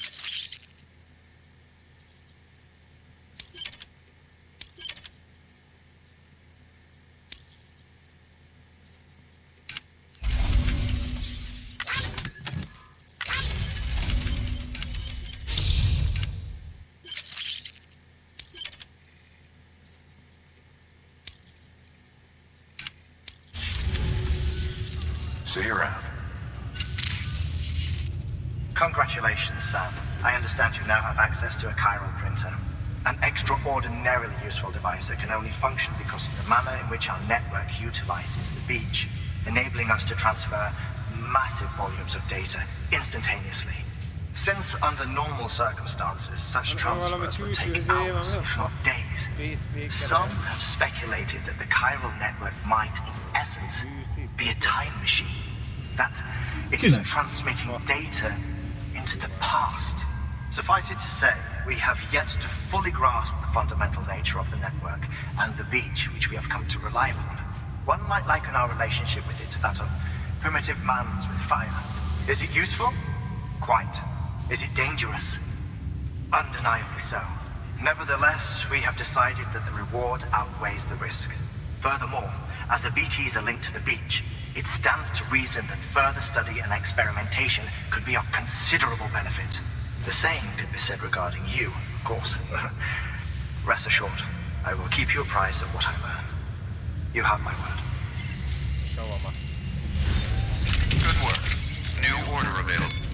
[SPEAKER 9] See you around.
[SPEAKER 12] Congratulations, Sam. I understand you now have access to a chiral printer. An extraordinarily useful device that can only function because of the manner in which our network utilizes the beach, enabling us to transfer massive volumes of data instantaneously. Since under normal circumstances, such transfers would take hours, if not days, some have speculated that the chiral network might, in essence, be a time machine. That it is transmitting data into the past. Suffice it to say, we have yet to fully grasp the fundamental nature of the network and the beach which we have come to rely upon. One might liken our relationship with it to that of primitive man's with fire. Is it useful? Quite. Is it dangerous? Undeniably so. Nevertheless, we have decided that the reward outweighs the risk. Furthermore, as the BTs are linked to the beach, it stands to reason that further study and experimentation could be of considerable benefit. The same could be said regarding you, of course. Rest assured, I will keep you apprised of what I learn. You have my word.
[SPEAKER 8] Good work. New order available.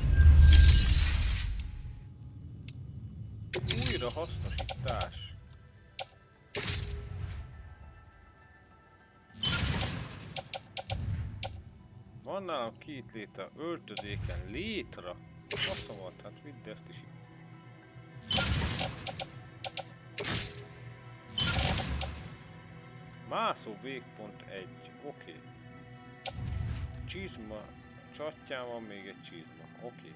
[SPEAKER 5] Újrahasznosítás. Van nálam 2 létre öltözéken. Létra? Faszomat, hát vidd ezt is itt. Mászó végpont 1. Oké. Csizma. Csattyán van még egy csizma. Oké.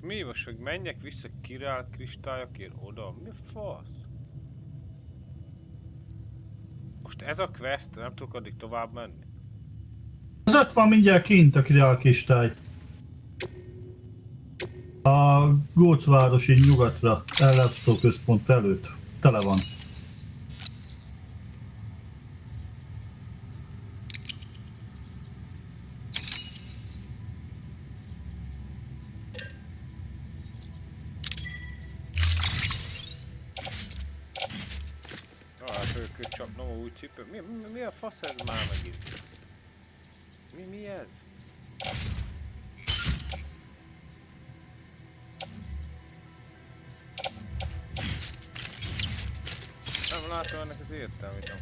[SPEAKER 5] Mi most, hogy menjek vissza királ kristályokért oda? Mi a fasz? Most ez a quest, nem tudok addig tovább menni?
[SPEAKER 2] Az ott van mindjárt kint a királkistály. A Gócvárosi nyugatra, ellátszó központ előtt. Tele van.
[SPEAKER 5] Új cipő. Mi a fasz ez már megint? Mi ez? Nem látom ennek az értelmét, nem.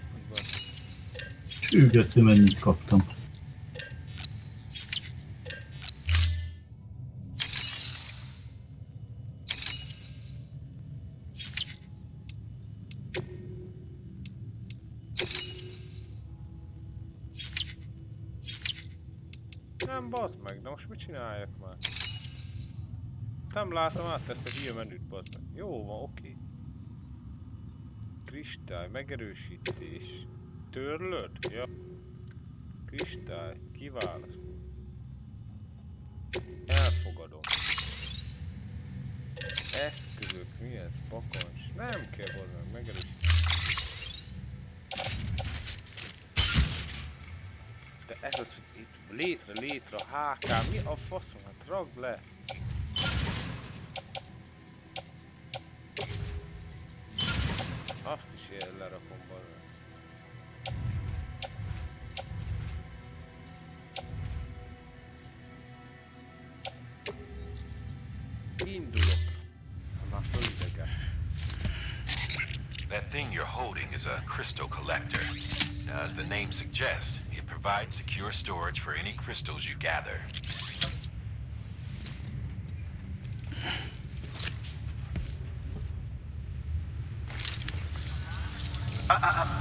[SPEAKER 2] Hűgető, mennyit kaptam.
[SPEAKER 5] Nem bazd meg, de most mit csináljak már? Nem látom át ezt a hülye menüt, bazd meg. Jó van, oké. Kristály, megerősítés. Törlöd? Ja. Kristály. Kiválaszt. Elfogadom. Eszközök. Mi ez? Bakancs. Nem kell volna megerősíteni. De ez az, hogy itt létre, HK. Mi a faszom? Hát ragd le. Azt is lerakom balra. Indulok. Már fölidegen.
[SPEAKER 1] That thing you're holding is a crystal collector. Now, as the name suggests, it provides secure storage for any crystals you gather.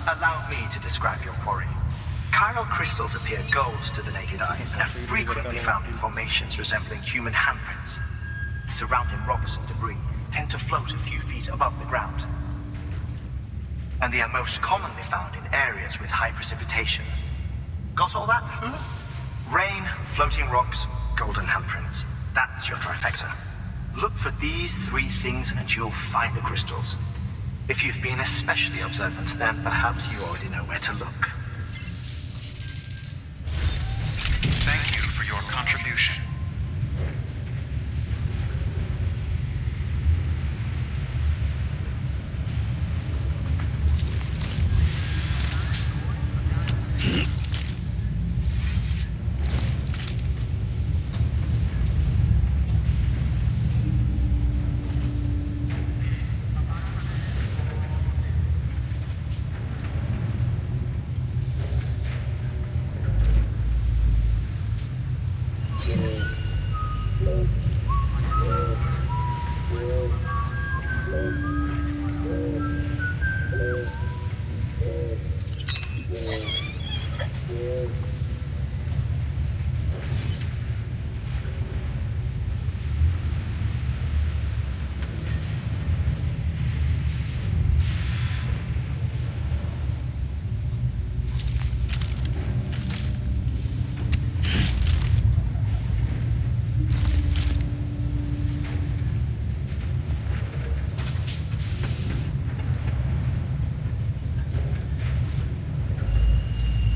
[SPEAKER 12] Allow me to describe your quarry. Chiral crystals appear gold to the naked eye and are frequently found in formations resembling human handprints. The surrounding rocks and debris tend to float a few feet above the ground. And they are most commonly found in areas with high precipitation. Got all that? Rain, floating rocks, golden handprints. That's your trifecta. Look for these three things and you'll find the crystals. If you've been especially observant, then perhaps you already know where to look.
[SPEAKER 3] Thank you for your contribution.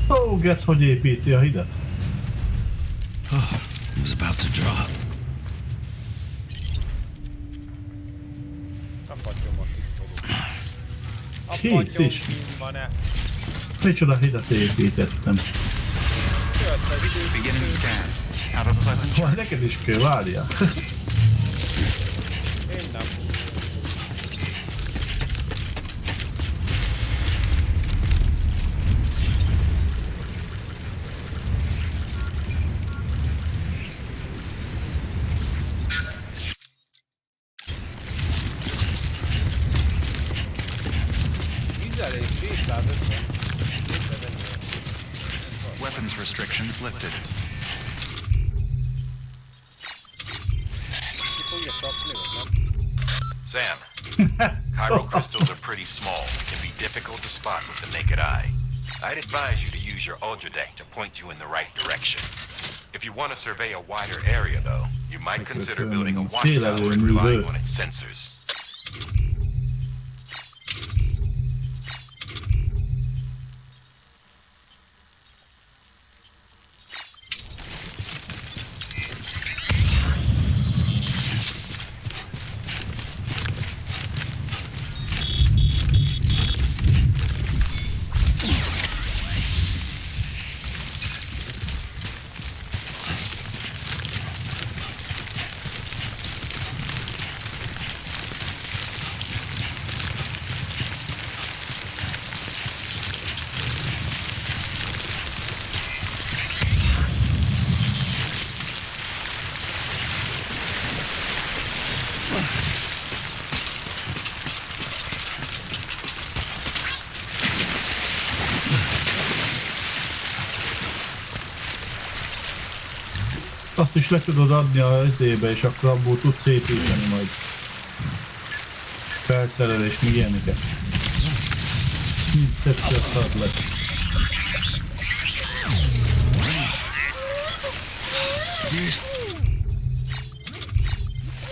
[SPEAKER 2] Ó, Getsz, hogy építi a hidet?
[SPEAKER 6] Oh, it was about to drop.
[SPEAKER 2] Kész is. Micsoda hidet építettem.
[SPEAKER 3] Beginning scan. Have a pleasant
[SPEAKER 2] Majd neked is kell, várjál.
[SPEAKER 5] Én nem.
[SPEAKER 3] Weapons restrictions lifted.
[SPEAKER 1] Sam, chiral crystals are pretty small and can be difficult to spot with the naked eye. I'd advise you to use your ultra deck to point you in the right direction. If you want to survey a wider area, though, you might consider building a watchtower and relying on its sensors.
[SPEAKER 2] Azt is le tudod adni a izébe, és akkor abból tudsz építeni majd. Felszerelés, mi ilyeneket. Mindszerűen ad le.
[SPEAKER 6] Seriously?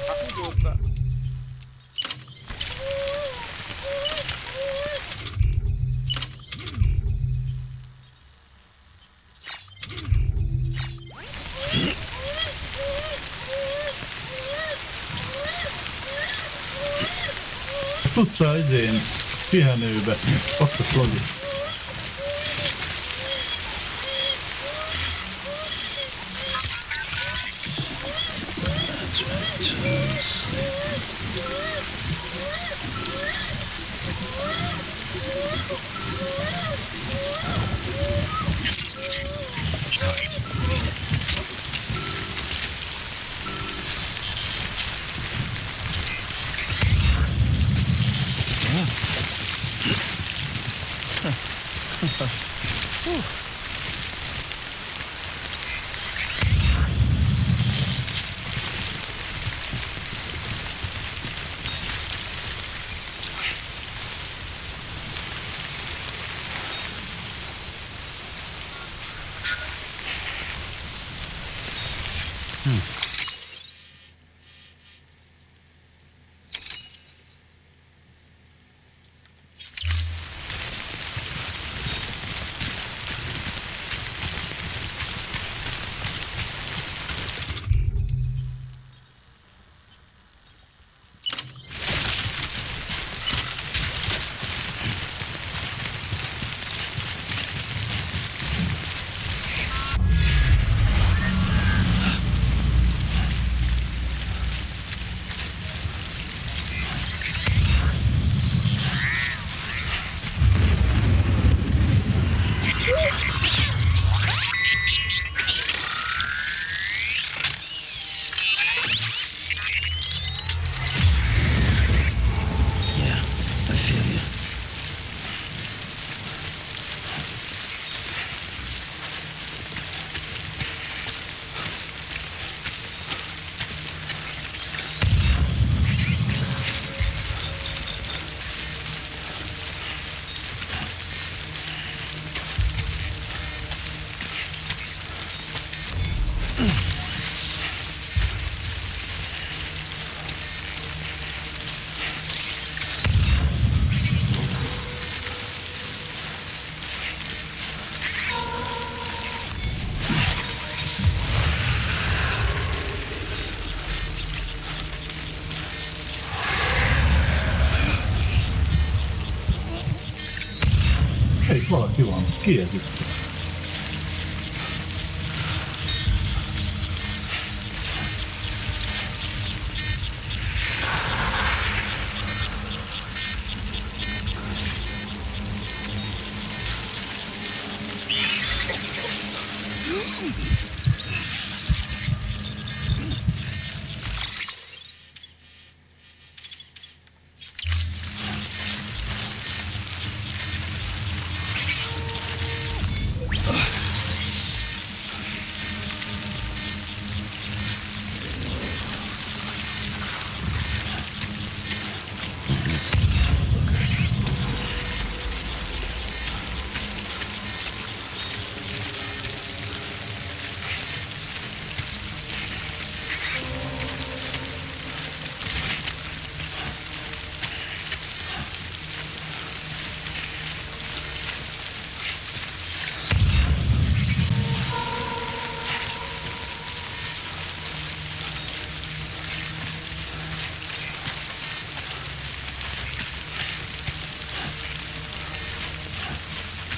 [SPEAKER 5] Aiuta.
[SPEAKER 2] Tuut izén pihenőbe. Ott a Flori. Hé, valaki van. Ki ez itt?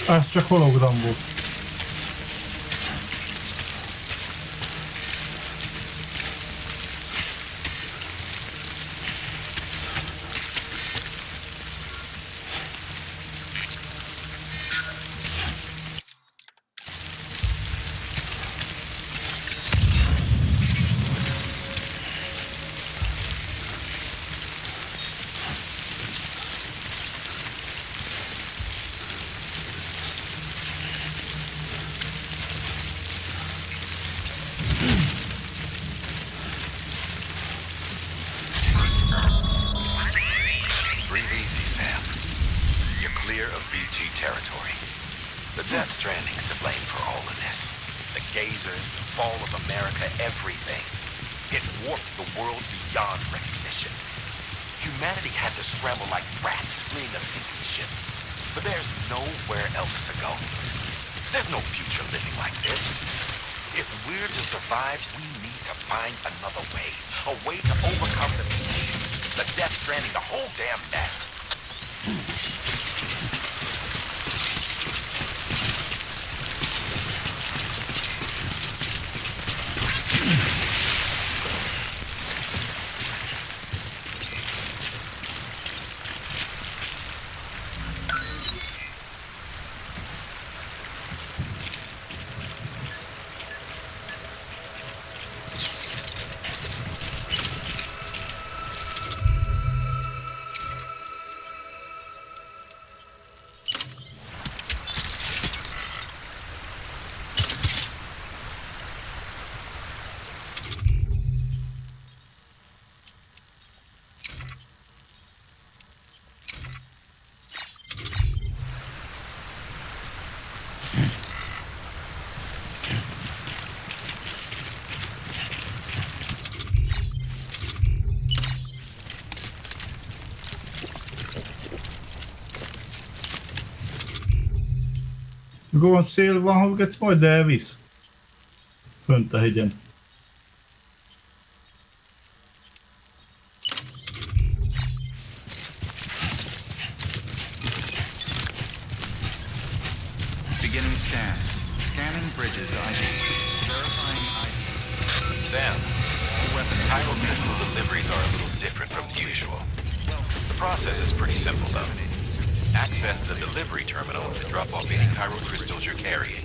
[SPEAKER 2] Ez csak hologram volt.
[SPEAKER 1] Clear of BT territory. The Death Stranding's to blame for all of this. The gazers, the fall of America, everything. It warped the world beyond recognition. Humanity had to scramble like rats fleeing a sinking ship. But there's nowhere else to go. There's no future living like this. If we're to survive, we need to find another way. A way to overcome the disease, the death stranding, the whole damn mess.
[SPEAKER 2] Mikor szél van, hallgatsz, majd elvisz. Fönt a hegyen.
[SPEAKER 3] Beginning scan. Scanning bridges ID. Verifying ID.
[SPEAKER 1] Sam, Chiral crystal deliveries are a little different from usual. The process is pretty simple, though. Access the delivery terminal to drop off any chiral crystals you're carrying.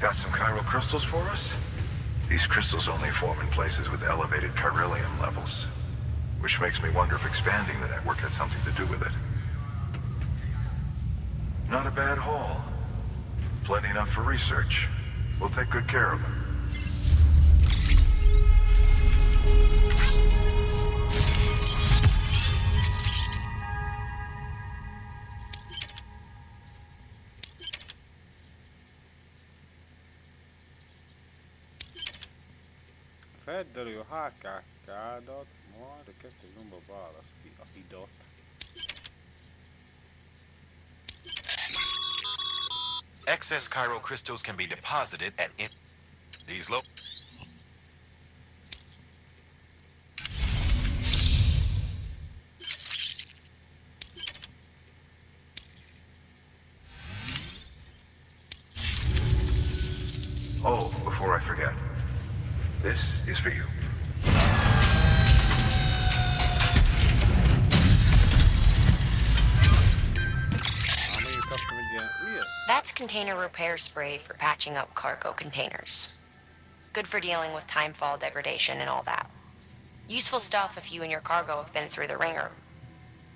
[SPEAKER 9] Got some chiral crystals for us? These crystals only form in places with elevated chiralium levels, which makes me wonder if expanding the network had something to do with it. Not a bad haul. Plenty enough for research. We'll take good care of them.
[SPEAKER 5] Fedd elő a HKK-kat, majd a kettő nyomba választ ki a hidat.
[SPEAKER 1] Excess chiral crystals can be deposited at these low.
[SPEAKER 9] Oh, before I forget. This is for you.
[SPEAKER 4] That's container repair spray for patching up cargo containers. Good for dealing with timefall degradation and all that. Useful stuff if you and your cargo have been through the ringer.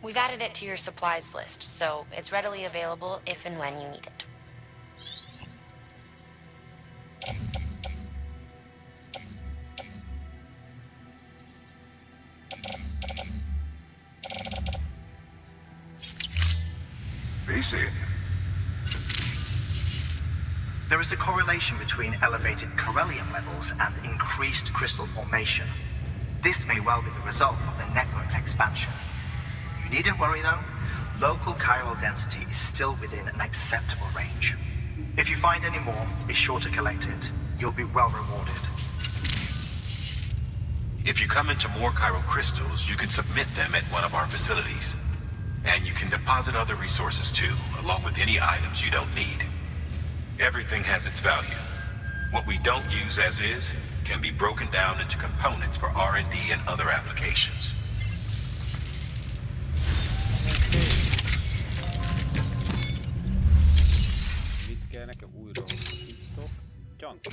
[SPEAKER 4] We've added it to your supplies list, so it's readily available if and when you need it.
[SPEAKER 9] BC.
[SPEAKER 12] There is a correlation between elevated chiralium levels and increased crystal formation. This may well be the result of the network's expansion. You needn't worry though. Local chiral density is still within an acceptable range. If you find any more, be sure to collect it. You'll be well rewarded.
[SPEAKER 1] If you come into more chiral crystals, you can submit them at one of our facilities. And you can deposit other resources too, along with any items you don't need. Everything has its value. What we don't use as is can be broken down into components for R&D and other applications.
[SPEAKER 5] Mit kell nekem újra hoztok? Gyantok.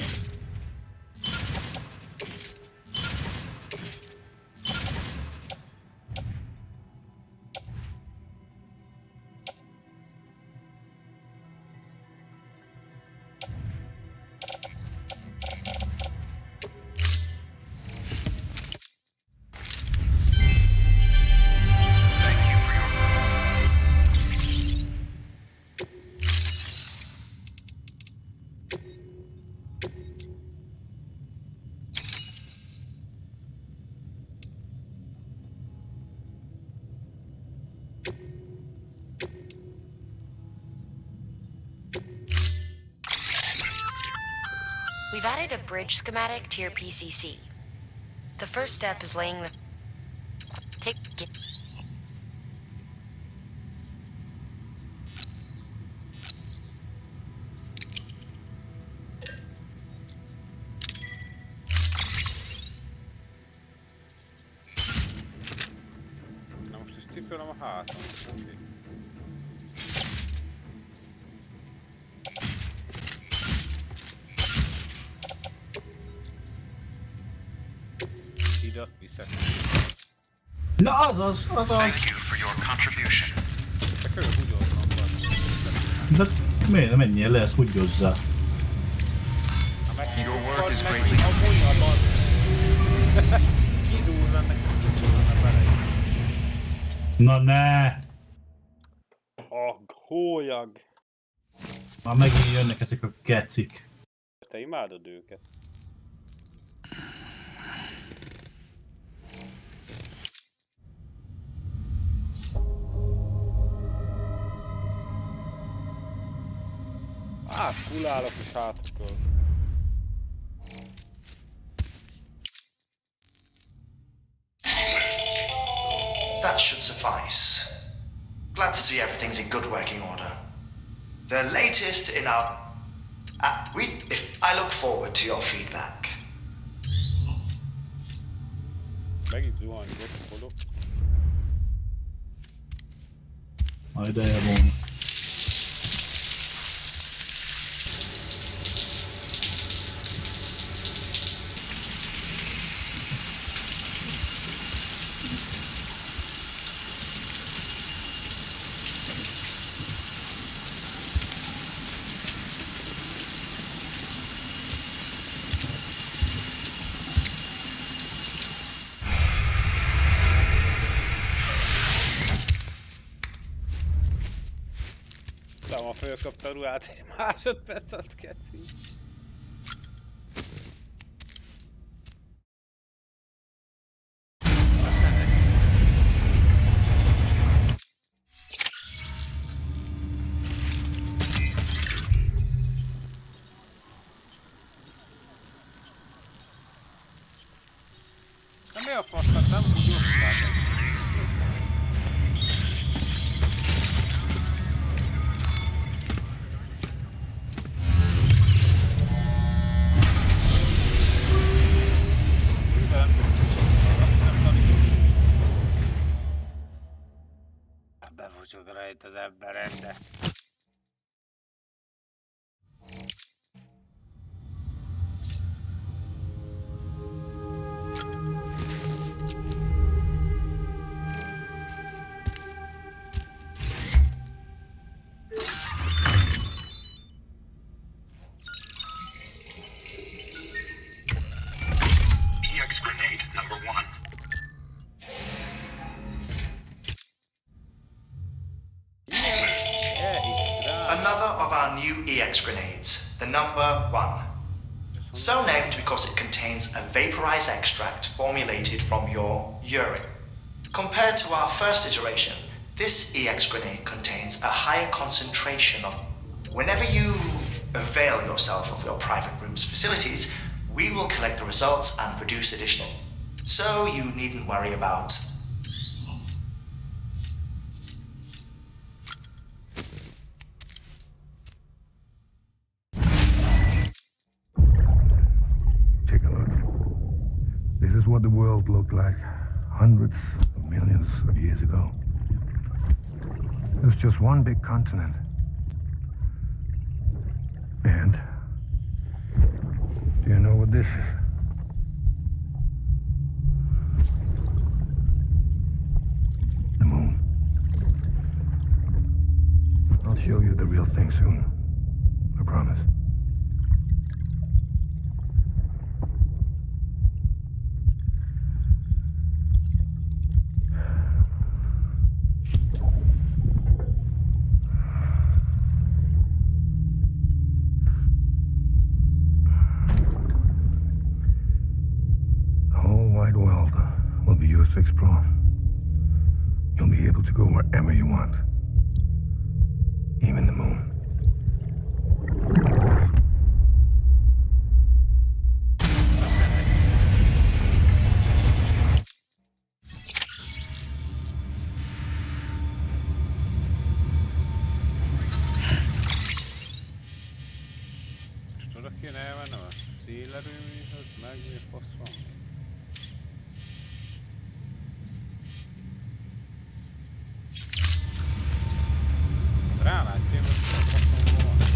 [SPEAKER 4] We've added a bridge schematic to your PCC. The first step is laying the... Take...
[SPEAKER 5] Na most is cipőlem a hátam. Okay. Ide viszek.
[SPEAKER 2] Na azaz.
[SPEAKER 3] Thank you for your contribution.
[SPEAKER 5] Te körül húgyoltam
[SPEAKER 2] De miért nem menjél le, ezt húgyozzá.
[SPEAKER 3] Your work is greatly...
[SPEAKER 5] Kidúrva neki szintúrva bele.
[SPEAKER 2] Na ne!
[SPEAKER 5] A hólyag.
[SPEAKER 2] Már megint jönnek ezek a gecik.
[SPEAKER 5] Te imádod őket. Kulálok is hátukról.
[SPEAKER 12] That should suffice. Glad to see everything's in good working order. The latest in our... I look forward to your feedback.
[SPEAKER 5] Megint zuhanygodok.
[SPEAKER 2] Ha ideje volna.
[SPEAKER 5] Ha fölkapta a ruhát, egy másodperc alatt keci. Na mi a fasznak, nem úgy osztál? Befussuk rajta az emberen, de...
[SPEAKER 8] EX grenade number 1.
[SPEAKER 12] Another of our new EX grenades, the number 1. So named because it contains a vaporized extract formulated from your urine. Compared to our first iteration, this EX grenade contains a higher concentration of... Whenever you avail yourself of your private room's facilities, we will collect the results and produce additional. So you needn't worry about...
[SPEAKER 9] Take a look. This is what the world looked like hundreds of millions of years ago. It was just one big continent. And do you know what this is? The moon. I'll show you the real thing soon. I promise. To explore. You'll be able to go wherever you want. Even the moon.
[SPEAKER 5] És oda kéne elmennem a szélerőműhöz, meg mi fasz van? Rálátjél, hogy a faszomban van.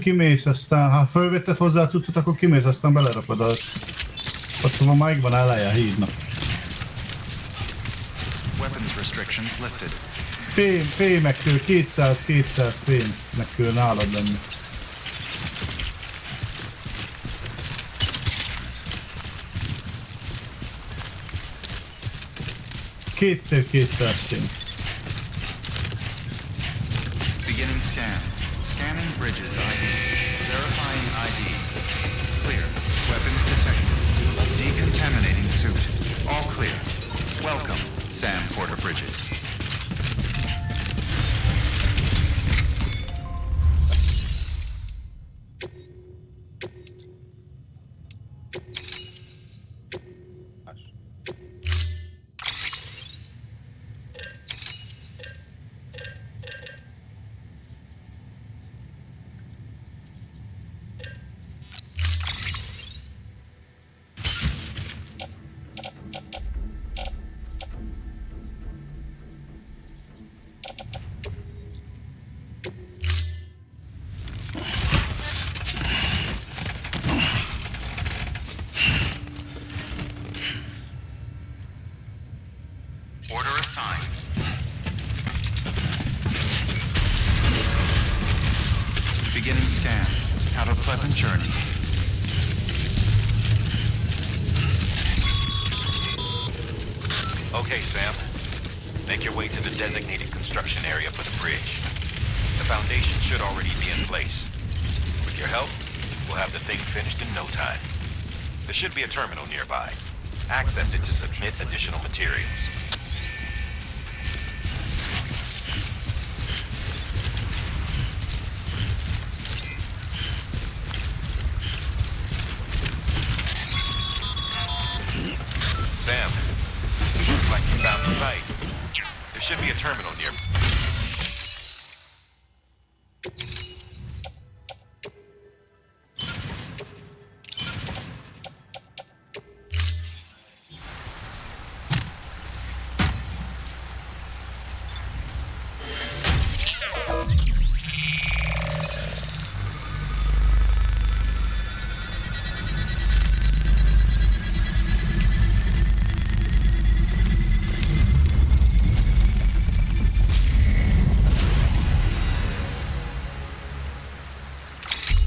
[SPEAKER 2] Kimész, aztán ha fölvetted hozzá a cuccot, akkor kimész, aztán belerakod ott van megvan eleje a hídnak. Fémek kell, 200 fémnek kell nálad lenni. Kétszer 200 fém.
[SPEAKER 3] Beginning scan. Scanning bridges ID. Verifying ID. Clear. Weapons detected. Decontaminating suit. All clear. Welcome, Sam Porter Bridges. Pleasant journey.
[SPEAKER 1] Okay, Sam. Make your way to the designated construction area for the bridge. The foundation should already be in place. With your help, we'll have the thing finished in no time. There should be a terminal nearby. Access it to submit additional materials. Sam, looks like you found the site. There should be a terminal near.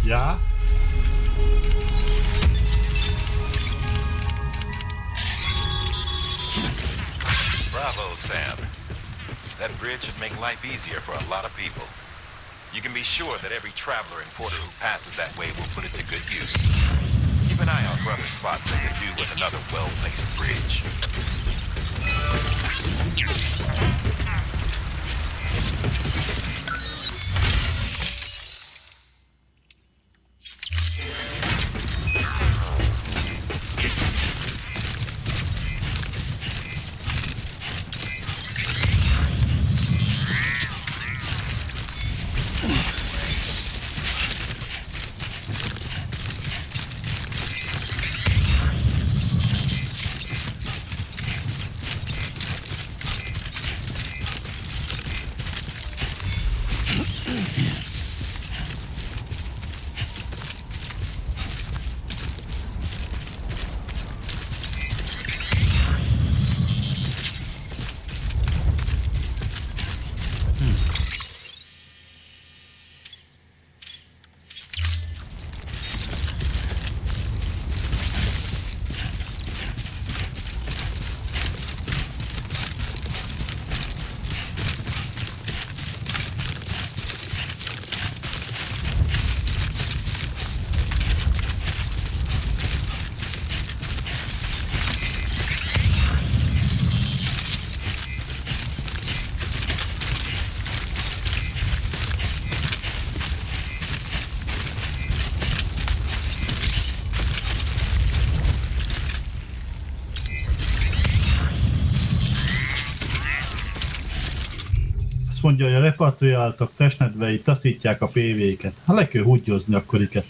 [SPEAKER 2] Ja?
[SPEAKER 1] Bravo, Sam. That bridge should make life easier for a lot of people. You can be sure that every traveler and porter who passes that way will put it to good use. Keep an eye out for other spots that could do with another well-placed bridge.
[SPEAKER 2] Mondja, hogy a repatriáltak testnedvei taszítják a PV-ket. Ha le kell húgyozni akkor iket.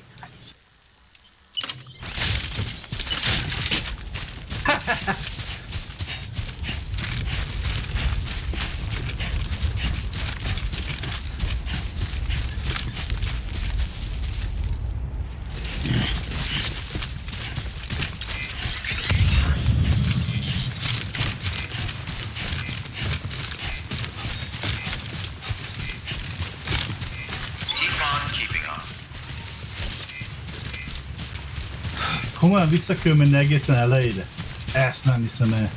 [SPEAKER 2] Komolyan vissza kell menni egészen elejére? Ezt nem hiszem el.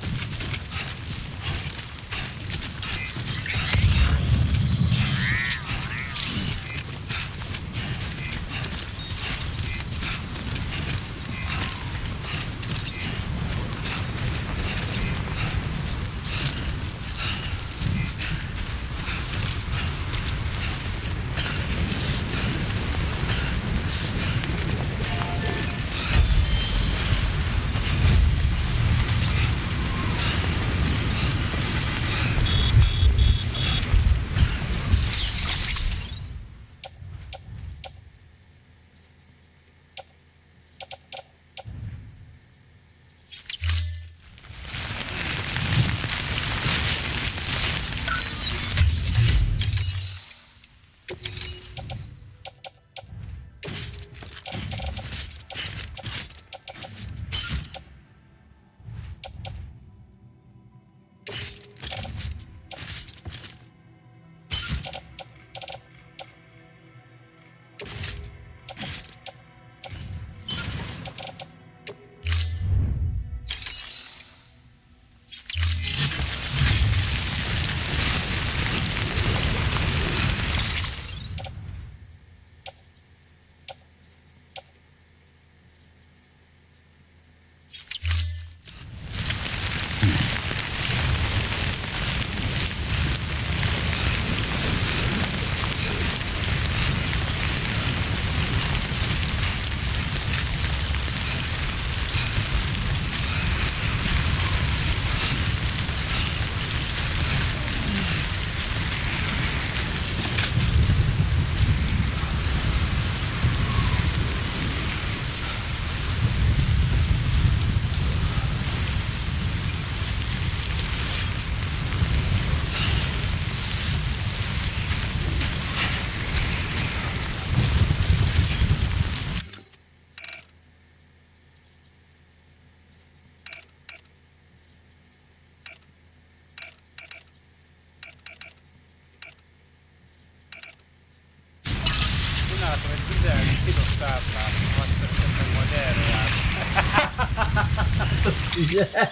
[SPEAKER 5] látom egy 17 kilós táblát, majd szerintem majd erre jár.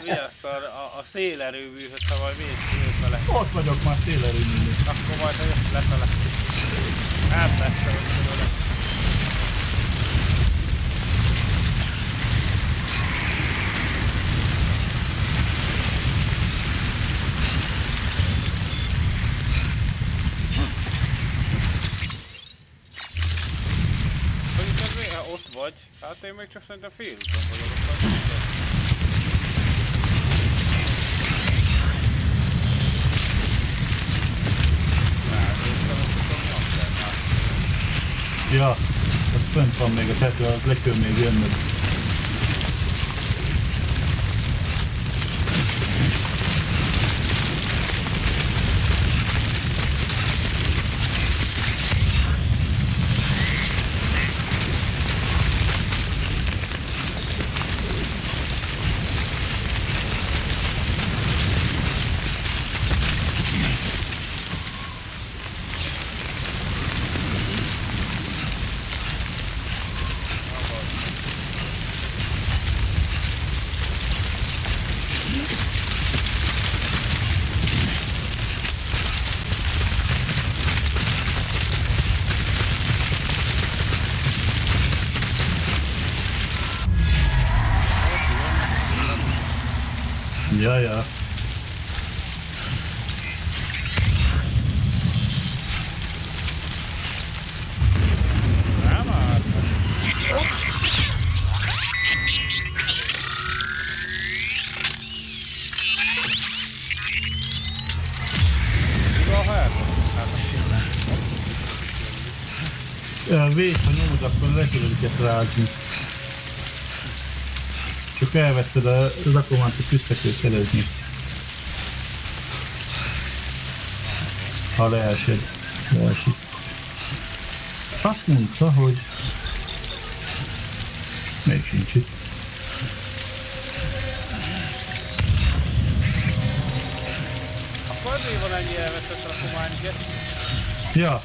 [SPEAKER 5] Mi az a szélerőműhöz, ha majd mész vele.
[SPEAKER 2] Ott vagyok már szélerőműhöz.
[SPEAKER 5] Akkor majd ha jössz lefele. Elvesztem össze. Ott vagy, hát én még csak szerintem félúton vagyok, akkor
[SPEAKER 2] ja, az fönt van még a tető, az le kell még jönnöd. Ja, ja.
[SPEAKER 5] nem már.
[SPEAKER 2] Véd, ha nyomod, akkor le tudod őket rázni. Csak elveszted a rakományt, vissza kell szerezni. Ha leesed. Leesik. Azt mondta, hogy még sincs itt.
[SPEAKER 5] Akkor miért van ennyi elveszett rakomány, ugye?
[SPEAKER 2] Ja.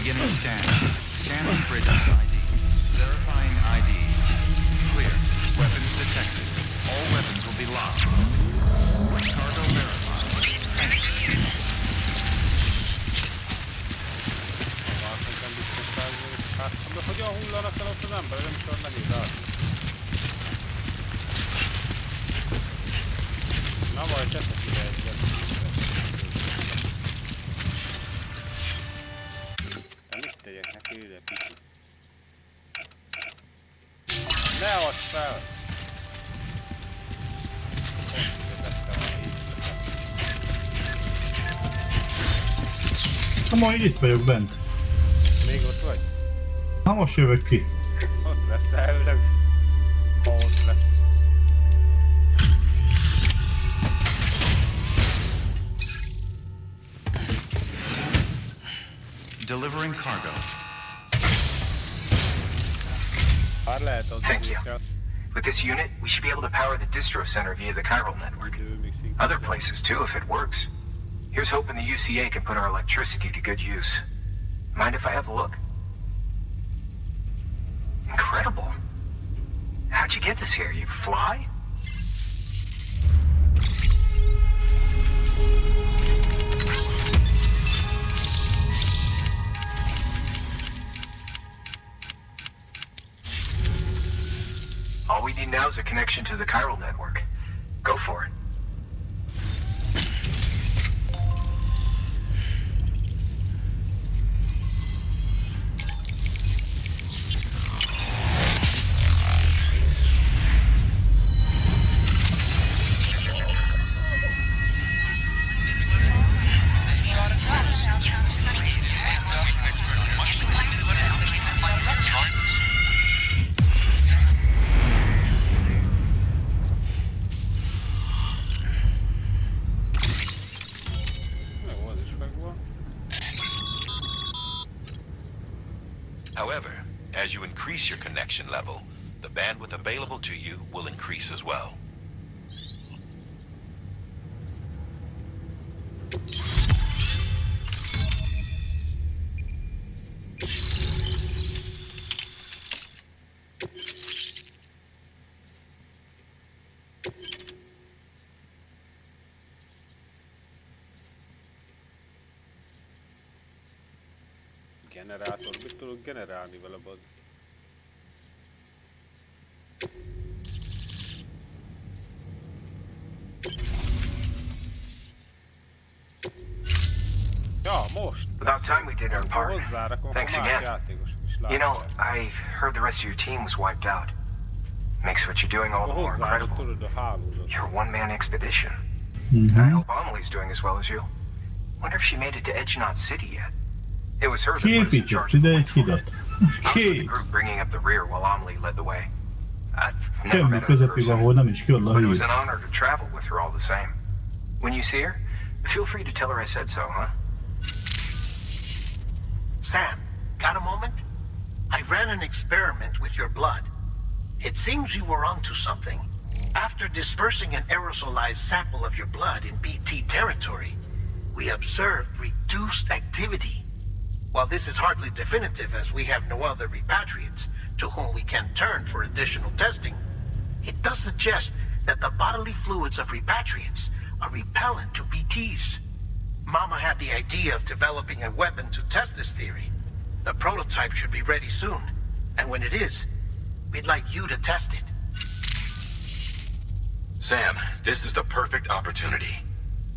[SPEAKER 3] Beginning scan. Scanning bridges ID. Verifying ID. Clear. Weapons detected. All weapons will be locked. Cargo verified.
[SPEAKER 5] De hogyan hullanak el ott az ember? Nem tudom, nehéz át. Na majd teszek ide egyet. De mit tegyek neki ide kicsit? Ne add fel!
[SPEAKER 2] Na majd itt vagyok bent.
[SPEAKER 5] Még ott vagy?
[SPEAKER 2] Na most jövök ki.
[SPEAKER 5] Ott lesz elvileg. Ha ott lesz.
[SPEAKER 3] Delivering cargo.
[SPEAKER 7] Thank you. With this unit, we should be able to power the distro center via the chiral network. Other places too, if it works. Here's hoping the UCA can put our electricity to good use. Mind if I have a look? Incredible. How'd you get this here? You fly? All we need now is a connection to the chiral network. Go for it.
[SPEAKER 1] However, as you increase your connection level, the bandwidth available to you will increase as well.
[SPEAKER 5] Generátor, mit tudok generálni vele, bad? Ja, most!
[SPEAKER 7] About time we did our part.
[SPEAKER 5] Hozzárakom,
[SPEAKER 7] Thanks
[SPEAKER 5] ha más
[SPEAKER 7] again.
[SPEAKER 5] játékosok is
[SPEAKER 7] You know,
[SPEAKER 5] látják.
[SPEAKER 7] I heard the rest of your team was wiped out. Makes what you're doing all the more
[SPEAKER 5] Hozzáadod
[SPEAKER 7] incredible.
[SPEAKER 5] tudod a hálózat.
[SPEAKER 7] You're a one-man expedition. I hope Amelie's doing as well as you. Wonder if she made it to Edgenot City yet. It was her that was in charge of
[SPEAKER 2] Kiépített
[SPEAKER 7] the
[SPEAKER 2] ide
[SPEAKER 7] point
[SPEAKER 2] egy
[SPEAKER 7] for
[SPEAKER 2] hidat.
[SPEAKER 7] I was with the
[SPEAKER 2] Kész.
[SPEAKER 7] group bringing up the rear while Amelie led the way. I've never
[SPEAKER 2] Semmi
[SPEAKER 7] met her in
[SPEAKER 2] közepi van,
[SPEAKER 7] person,
[SPEAKER 2] hol nem is kell a
[SPEAKER 7] but it was
[SPEAKER 2] hír.
[SPEAKER 7] an honor to travel with her all the same. When you see her, feel free to tell her I said so, huh?
[SPEAKER 10] Sam, got a moment? I ran an experiment with your blood. It seems you were onto something. After dispersing an aerosolized sample of your blood in BT territory, we observed reduced activity. While this is hardly definitive as we have no other repatriates to whom we can turn for additional testing, it does suggest that the bodily fluids of repatriates are repellent to BTs. Mama had the idea of developing a weapon to test this theory. The prototype should be ready soon, and when it is, we'd like you to test it.
[SPEAKER 1] Sam, this is the perfect opportunity.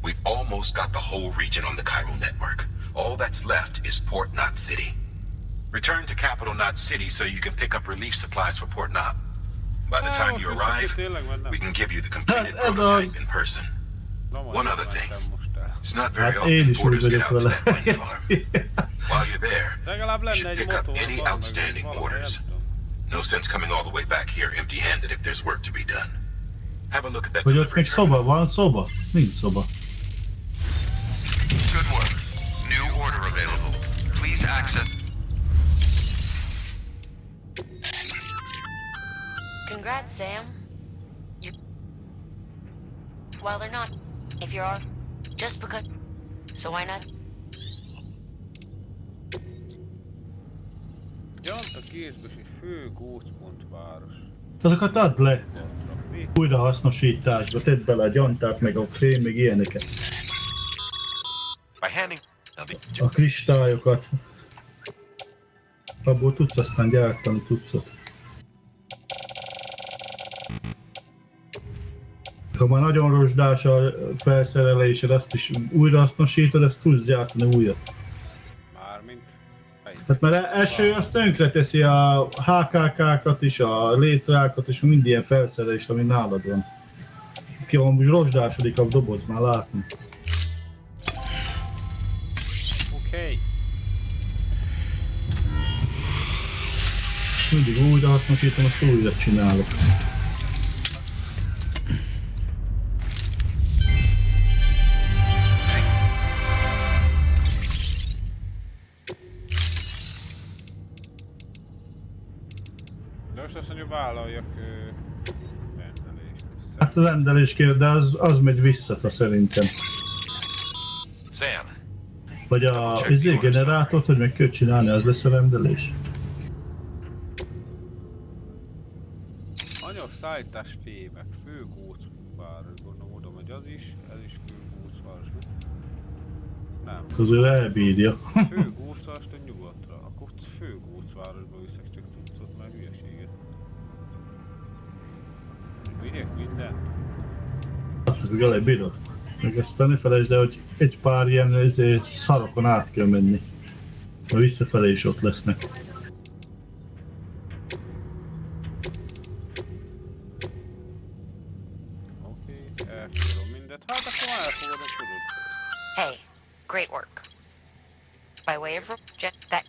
[SPEAKER 1] We've almost got the whole region on the chiral network. All that's left is Port Knot City. Return to Capital Knot City so you can pick up relief supplies for Port Knot. By the time you arrive, we can give you the completed prototype in person. One other thing. It's not very
[SPEAKER 2] Hát én
[SPEAKER 1] often
[SPEAKER 2] is úgy
[SPEAKER 1] porters get
[SPEAKER 2] vagyok
[SPEAKER 1] out to
[SPEAKER 2] vele.
[SPEAKER 1] that wind farm. While you're there,
[SPEAKER 5] Legalább
[SPEAKER 1] you
[SPEAKER 5] lenne
[SPEAKER 1] should
[SPEAKER 5] egy
[SPEAKER 1] pick up
[SPEAKER 5] motor,
[SPEAKER 1] any
[SPEAKER 5] van,
[SPEAKER 1] outstanding
[SPEAKER 5] meg valami,
[SPEAKER 1] orders.
[SPEAKER 5] nem tudom.
[SPEAKER 1] No sense coming all the way back here empty-handed if there's work to be done. Have a look at that
[SPEAKER 2] Hogy ott
[SPEAKER 1] delivery
[SPEAKER 2] még szoba van, szoba? Nincs szoba.
[SPEAKER 3] Good work. New order available. Please access.
[SPEAKER 4] Congrats, Sam. You. Well, they're not. If you're all. Just because. So why not?
[SPEAKER 5] Gyanta kézből egy fő gócpontváros.
[SPEAKER 2] Azokat add le.
[SPEAKER 5] Mi?
[SPEAKER 2] Újrahasznosításba, tedd bele a gyantát, meg a fém, meg ilyeneket.
[SPEAKER 1] By handing
[SPEAKER 2] A kristályokat. Abból tudsz aztán gyártani cuccot. Ha már nagyon rozsdás a felszerelésed, azt is újrahasznosítod, ezt tudsz gyártani újat.
[SPEAKER 5] Mármint?
[SPEAKER 2] Hát mert eső azt tönkre teszi a HKK-kat is, a létrákat és mind ilyen felszerelést, ami nálad van. Ki van, most rozsdásodik a doboz, már látom.
[SPEAKER 5] Oké.
[SPEAKER 2] Mindig újrahasznosítom, azt újra csinálok.
[SPEAKER 5] De most azt mondja, vállaljak rendelést.
[SPEAKER 2] Hát a rendelés kér, de az megy vissza szerintem.
[SPEAKER 9] Sam.
[SPEAKER 2] Vagy a generátort, hogy meg kell csinálni, az lesz a rendelés.
[SPEAKER 5] Anyagszállítás fémek, főgócváros, gondolom oda megy az is, ez is főgócváros. Nem.
[SPEAKER 2] Azért elbírja.
[SPEAKER 5] Főgócvárost a nyugatra, akkor főgócvárosba viszek, csak tudsz ott már hülyeséget. Vigyek mindent?
[SPEAKER 2] Hát ez gale bírod. Meg ezt ne felejtsd el, hogy egy pár ilyen szarokon át kell menni. A visszafelé is ott lesznek.
[SPEAKER 4] Hey, great work. By way of that.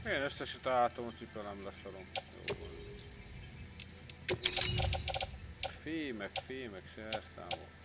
[SPEAKER 5] Én összeset álltam, a cipelem leszarom. Fémek, szerszámok.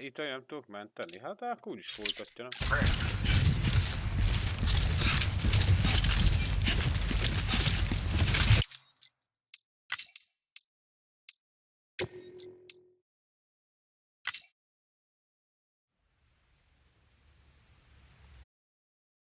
[SPEAKER 5] Itt nem tudok menteni, hát akkor úgyis folytatja, nem?